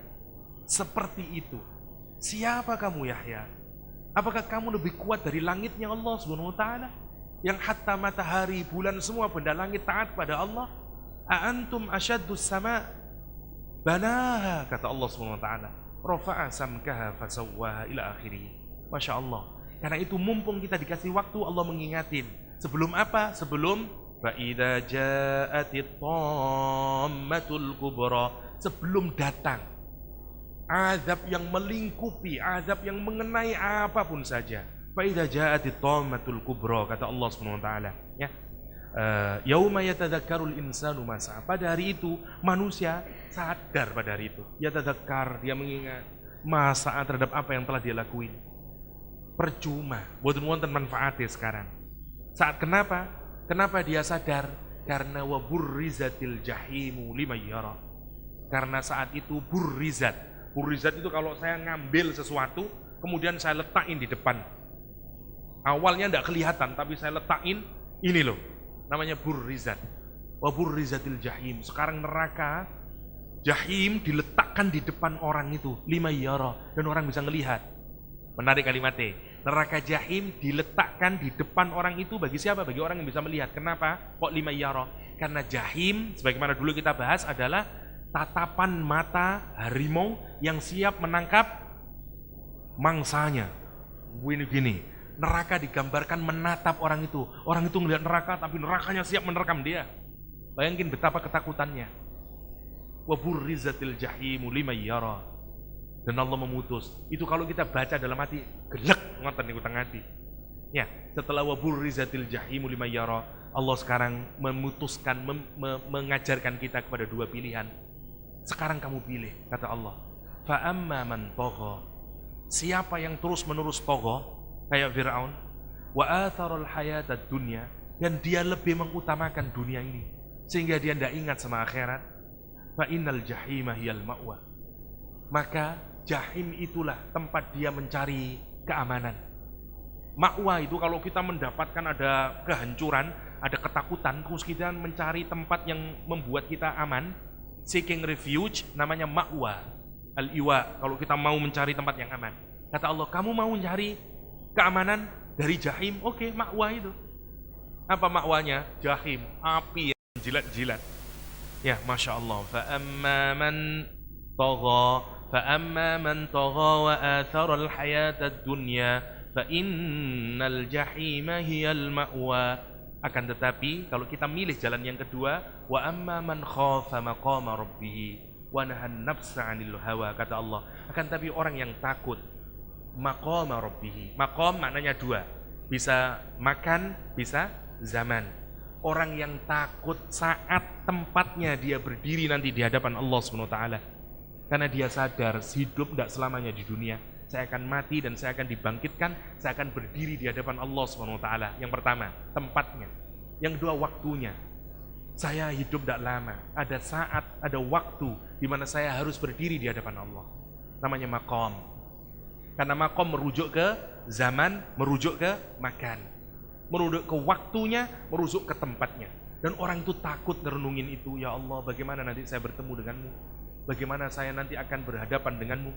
seperti itu. Siapa kamu Yahya? Apakah kamu lebih kuat dari langitnya Allah Subhanahu wa taala, yang hatta matahari, bulan, semua benda langit taat pada Allah? A'antum asyaddus sama banaha, kata Allah Subhanahu wa taala, rafa'a samkaha fasawwaha ila akhirih. Masya Allah. Karena itu mumpung kita dikasih waktu, Allah mengingatin. Sebelum apa? Sebelum fa idza ja'atit tammatul kubra, sebelum datang azab yang melingkupi, azab yang mengenai apapun saja. Fa idza ja'atit tammatul kubra, kata Allah Subhanahu wa taala, ya. Yauma yatadzakkarul insanu ma sa'a. Pada hari itu manusia sadar, pada hari itu yatadzakkar, dia mengingat masa terhadap apa yang telah dia lakuin. Percuma, boten wonten manfaatnya sekarang. Saat kenapa dia sadar? Karena wa burrizatil jahimu liman yara. Karena saat itu burrizat itu kalau saya ngambil sesuatu kemudian saya letakin di depan. Awalnya tidak kelihatan tapi saya letakin, ini loh namanya burrizat. Wa burrizatil jahim. Sekarang neraka jahim diletakkan di depan orang itu, liman yara, dan orang bisa melihat. Menarik kalimatnya. Neraka jahim diletakkan di depan orang itu bagi siapa? Bagi orang yang bisa melihat. Kenapa? Kok liman yara? Karena jahim sebagaimana dulu kita bahas adalah tatapan mata harimau yang siap menangkap mangsanya. Gini. Neraka digambarkan menatap orang itu. Orang itu melihat neraka tapi nerakanya siap menerkam dia. Bayangin betapa ketakutannya. Wa burrizatil jahimu liman yara. Dan Allah memutus. Itu kalau kita baca dalam hati, gelek ngoten niku teng hati. Ya, setelah wa burrizatil jahimu liman yara, Allah sekarang memutuskan mengajarkan kita kepada dua pilihan. Sekarang kamu pilih, kata Allah. Fa amma man tagha. Siapa yang terus-menerus tagha kayak Fir'aun, wa atharul hayatad dunya, dan dia lebih mengutamakan dunia ini sehingga dia tidak ingat sama akhirat, fa innal jahima hiyal ma'wa. maka jahim itulah tempat dia mencari keamanan. Ma'wa itu kalau kita mendapatkan ada kehancuran, ada ketakutan, terus kita mencari tempat yang membuat kita aman, seeking refuge, namanya ma'wa, al-iwa, kalau kita mau mencari tempat yang aman. Kata Allah, kamu mau mencari keamanan dari jahim? Oke, ma'wa itu. Apa ma'wanya? Jahim, api yang jilat-jilat. Ya, Masya Allah. فَأَمَّا مَنْ طَغَى وَآثَرَ الْحَيَاةَ الدُّنْيَا فَإِنَّ الْجَحِيمَ هِيَ الْمَأْوَى. Akan tetapi kalau kita milih jalan yang kedua, وَأَمَّا مَنْ خَافَ مَقَامَ رَبِّهِ وَنَهَى النَّفْسَ عَنِ الْهَوَى. Kata Allah, akan tetapi orang yang takut maqama rabbih. Maqam maknanya dua, bisa makan, bisa zaman. Orang yang takut saat tempatnya dia berdiri nanti di hadapan Allah SWT, karena dia sadar hidup tidak selamanya di dunia. Saya akan mati dan saya akan dibangkitkan, saya akan berdiri di hadapan Allah SWT. Yang pertama, tempatnya. Yang kedua, waktunya. Saya hidup tidak lama, ada saat, ada waktu di mana saya harus berdiri di hadapan Allah. Namanya maqam. Karena maqam merujuk ke zaman, merujuk ke makan, merujuk ke waktunya, merujuk ke tempatnya. Dan orang itu takut merenungin itu. Ya Allah, bagaimana nanti saya bertemu denganmu? Bagaimana saya nanti akan berhadapan denganmu?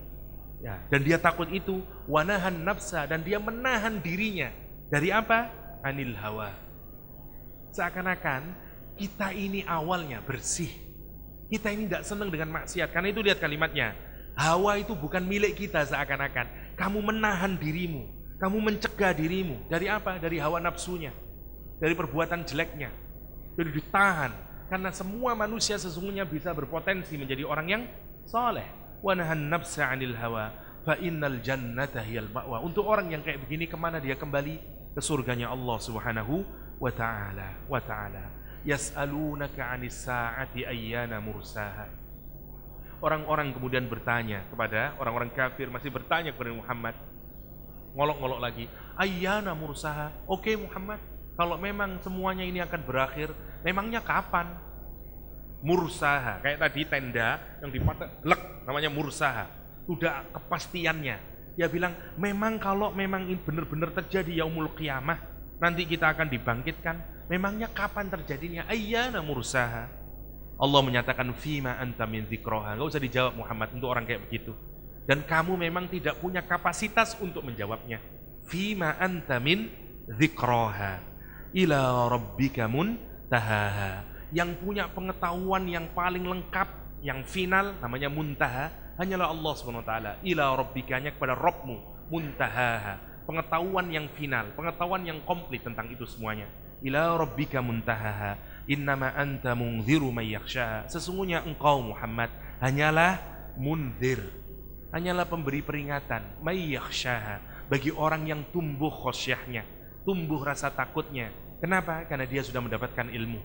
Ya, dan dia takut itu, wanahan nafsa, dan dia menahan dirinya dari apa? Anil hawa. Seakan-akan kita ini awalnya bersih. Kita ini tidak senang dengan maksiat. Karena itu lihat kalimatnya. Hawa itu bukan milik kita seakan-akan. Kamu menahan dirimu, kamu mencegah dirimu dari apa? Dari hawa nafsunya, dari perbuatan jeleknya. Jadi ditahan. Karena semua manusia sesungguhnya bisa berpotensi menjadi orang yang saleh. Wa nahan nafsa 'anil hawa fa innal jannata hiyal ma'wa. Untuk orang yang kayak begini, kemana dia kembali? Ke surganya Allah Subhanahu wa ta'ala. Yas'alunaka 'anis sa'ati ayyana mursaha. Orang-orang kemudian bertanya kepada orang-orang kafir, masih bertanya kepada Muhammad, ngolok-ngolok lagi, ayyana mursaha. Oke Muhammad, kalau memang semuanya ini akan berakhir, memangnya kapan? Mursaha, kayak tadi tenda yang dipatok lek, namanya mursaha. Sudah kepastiannya. Dia bilang, memang kalau memang ini benar-benar terjadi yaumul qiyamah, nanti kita akan dibangkitkan, memangnya kapan terjadinya? Ayyana mursaha. Allah menyatakan, fima anta min dzikroha. Enggak usah dijawab Muhammad untuk orang kayak begitu. Dan kamu memang tidak punya kapasitas untuk menjawabnya. Fima anta min dzikroha. Ila rabbika muntahaha. Yang punya pengetahuan yang paling lengkap, yang final, namanya muntaha, hanyalah Allah SWT. Ila rabbika, hanya kepada Rabbmu, muntahaha. Pengetahuan yang final, pengetahuan yang komplit tentang itu semuanya. Ila rabbika muntahaha. Innama anta munziru may yakhshaha. Sesungguhnya engkau Muhammad hanyalah munzir, hanyalah pemberi peringatan, may yakhshaha, bagi orang yang tumbuh khosyahnya, tumbuh rasa takutnya. Kenapa? Karena dia sudah mendapatkan ilmu,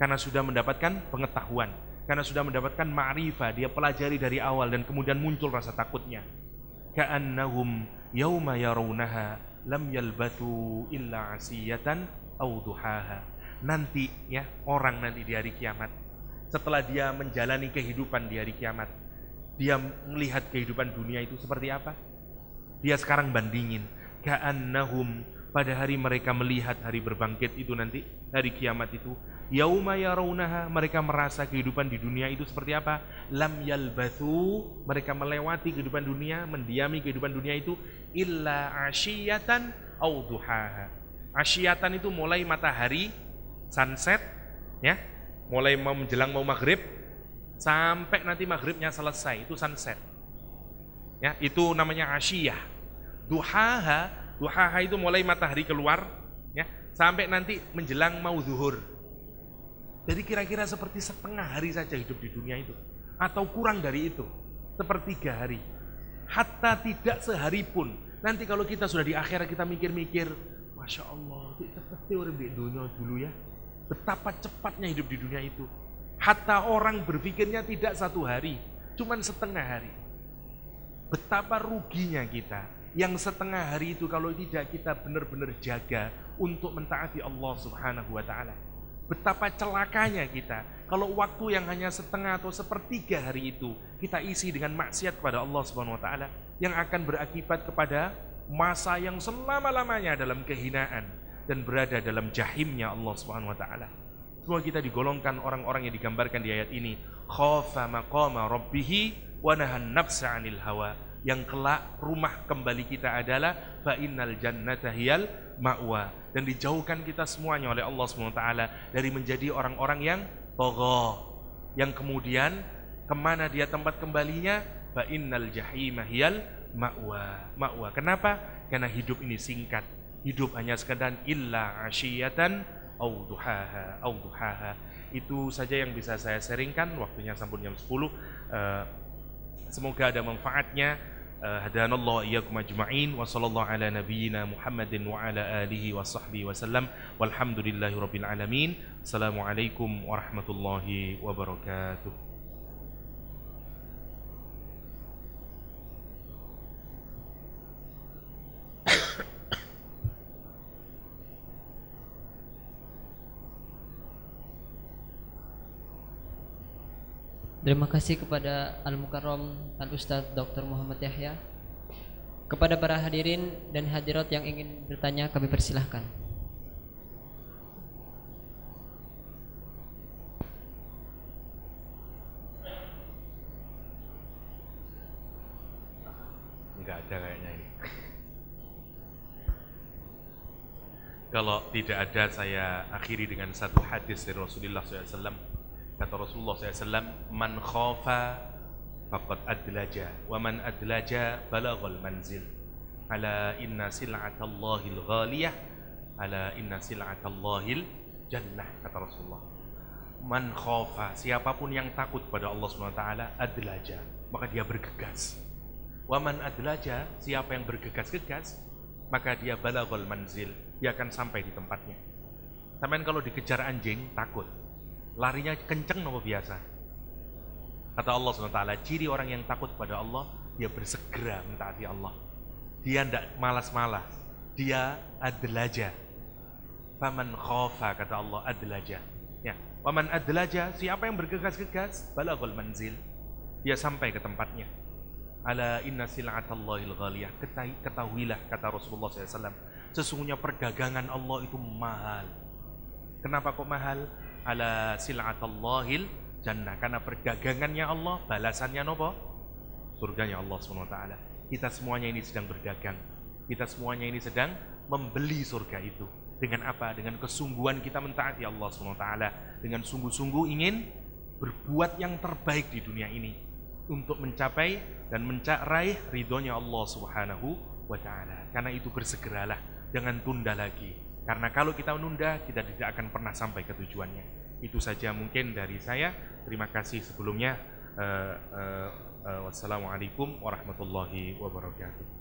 karena sudah mendapatkan pengetahuan, karena sudah mendapatkan ma'rifah, dia pelajari dari awal dan kemudian muncul rasa takutnya. Ka'annahum yawma yarawnaha lam yalbathu illa 'asiyatan aw duhaha. Nanti ya, orang nanti di hari kiamat, setelah dia menjalani kehidupan di hari kiamat, dia melihat kehidupan dunia itu seperti apa. Dia sekarang bandingin, ka'annahum, pada hari mereka melihat hari berbangkit itu nanti, hari kiamat itu, yauma yarawnaha, mereka merasa kehidupan di dunia itu seperti apa. Lam yalbathu, mereka melewati kehidupan dunia, mendiami kehidupan dunia itu, illa asyiyatan aw duhaha. Asyiyatan itu mulai matahari sunset, ya, mulai mau menjelang mau maghrib sampai nanti maghribnya selesai, itu sunset, ya, itu namanya asyiyah. Duhaha, duhaha itu mulai matahari keluar, ya, sampai nanti menjelang mau zuhur. Jadi kira-kira seperti setengah hari saja hidup di dunia itu, atau kurang dari itu, sepertiga hari, hatta tidak sehari pun. Nanti kalau kita sudah di akhirat, kita mikir-mikir, Masya Allah, seperti orang di dunia dulu ya, betapa cepatnya hidup di dunia itu. Hatta orang berpikirnya tidak satu hari, cuman setengah hari. Betapa ruginya kita yang setengah hari itu kalau tidak kita benar-benar jaga untuk mentaati Allah Subhanahu wa ta'ala. Betapa celakanya kita kalau waktu yang hanya setengah atau sepertiga hari itu kita isi dengan maksiat kepada Allah Subhanahu wa taala yang akan berakibat kepada masa yang selama-lamanya dalam kehinaan dan berada dalam jahimnya Allah Subhanahu wa taala. Semua kita digolongkan orang-orang yang digambarkan di ayat ini, khafa maqama rabbih wa nahan nafsa 'anil hawa. Yang kelak rumah kembali kita adalah fa innal jannata hiyal ma'wa, dan dijauhkan kita semuanya oleh Allah SWT dari menjadi orang-orang yang tagha, yang kemudian kemana dia tempat kembalinya, fa innal jahima hiyal ma'wa. Kenapa? Karena hidup ini singkat, hidup hanya sekedar illa asyiyatan au duhaha. Itu saja yang bisa saya sharingkan, waktunya sampun jam 10. Semoga ada manfaatnya. Hadanallahu iyyakum ajma'in wa sallallahu ala nabiyyina Muhammadin wa ala alihi wa sahbihi wa sallam walhamdulillahi rabbil alamin. Assalamualaikum warahmatullahi wabarakatuh. Terima kasih kepada Al-Mukarram Al-Ustadz Dr. Muhammad Yahya. Kepada para hadirin dan hadirat yang ingin bertanya, kami persilahkan. Enggak ada kayaknya ini. Kalau tidak ada, saya akhiri dengan satu hadis dari Rasulullah SAW. Kata Rasulullah SAW, man khafa faqad adlaja wa man adlaja balaghal manzil. Ala inna sil'atallahil ghaliyah, ala inna sil'atallahil jannah, kata Rasulullah. Man khafa, siapapun yang takut pada Allah SWT, adlaja, maka dia bergegas. Wa man adlaja, siapa yang bergegas-gegas, maka dia balaghal manzil, dia akan sampai di tempatnya. Sampeyan kalau dikejar anjing takut, larinya kenceng nopo biasa. Kata Allah SWT, ciri orang yang takut pada Allah, dia bersegera mentaati Allah. Dia tidak malas-malas, dia adlaja. Faman khafa, kata Allah, adlaja. Ya, waman adlaja, siapa yang bergegas-gegas, balaghal manzil, dia sampai ke tempatnya. Ala inna sil'atallahil ghaliyah, ketahuilah, kata Rasulullah SAW, sesungguhnya perdagangan Allah itu mahal. Kenapa kok mahal? Ala sil'atallahil jannah, karena perdagangannya Allah, balasannya nopo? Surganya Allah SWT. Kita semuanya ini sedang berdagang, kita semuanya ini sedang membeli surga itu. Dengan apa? Dengan kesungguhan kita mentaati Allah SWT, dengan sungguh-sungguh ingin berbuat yang terbaik di dunia ini untuk mencapai dan mencari ridhonya Allah Subhanahu wa ta'ala. Karena itu bersegeralah, jangan tunda lagi. Karena kalau kita menunda, kita tidak akan pernah sampai ke tujuannya. Itu saja mungkin dari saya. Terima kasih sebelumnya. Wassalamualaikum warahmatullahi wabarakatuh.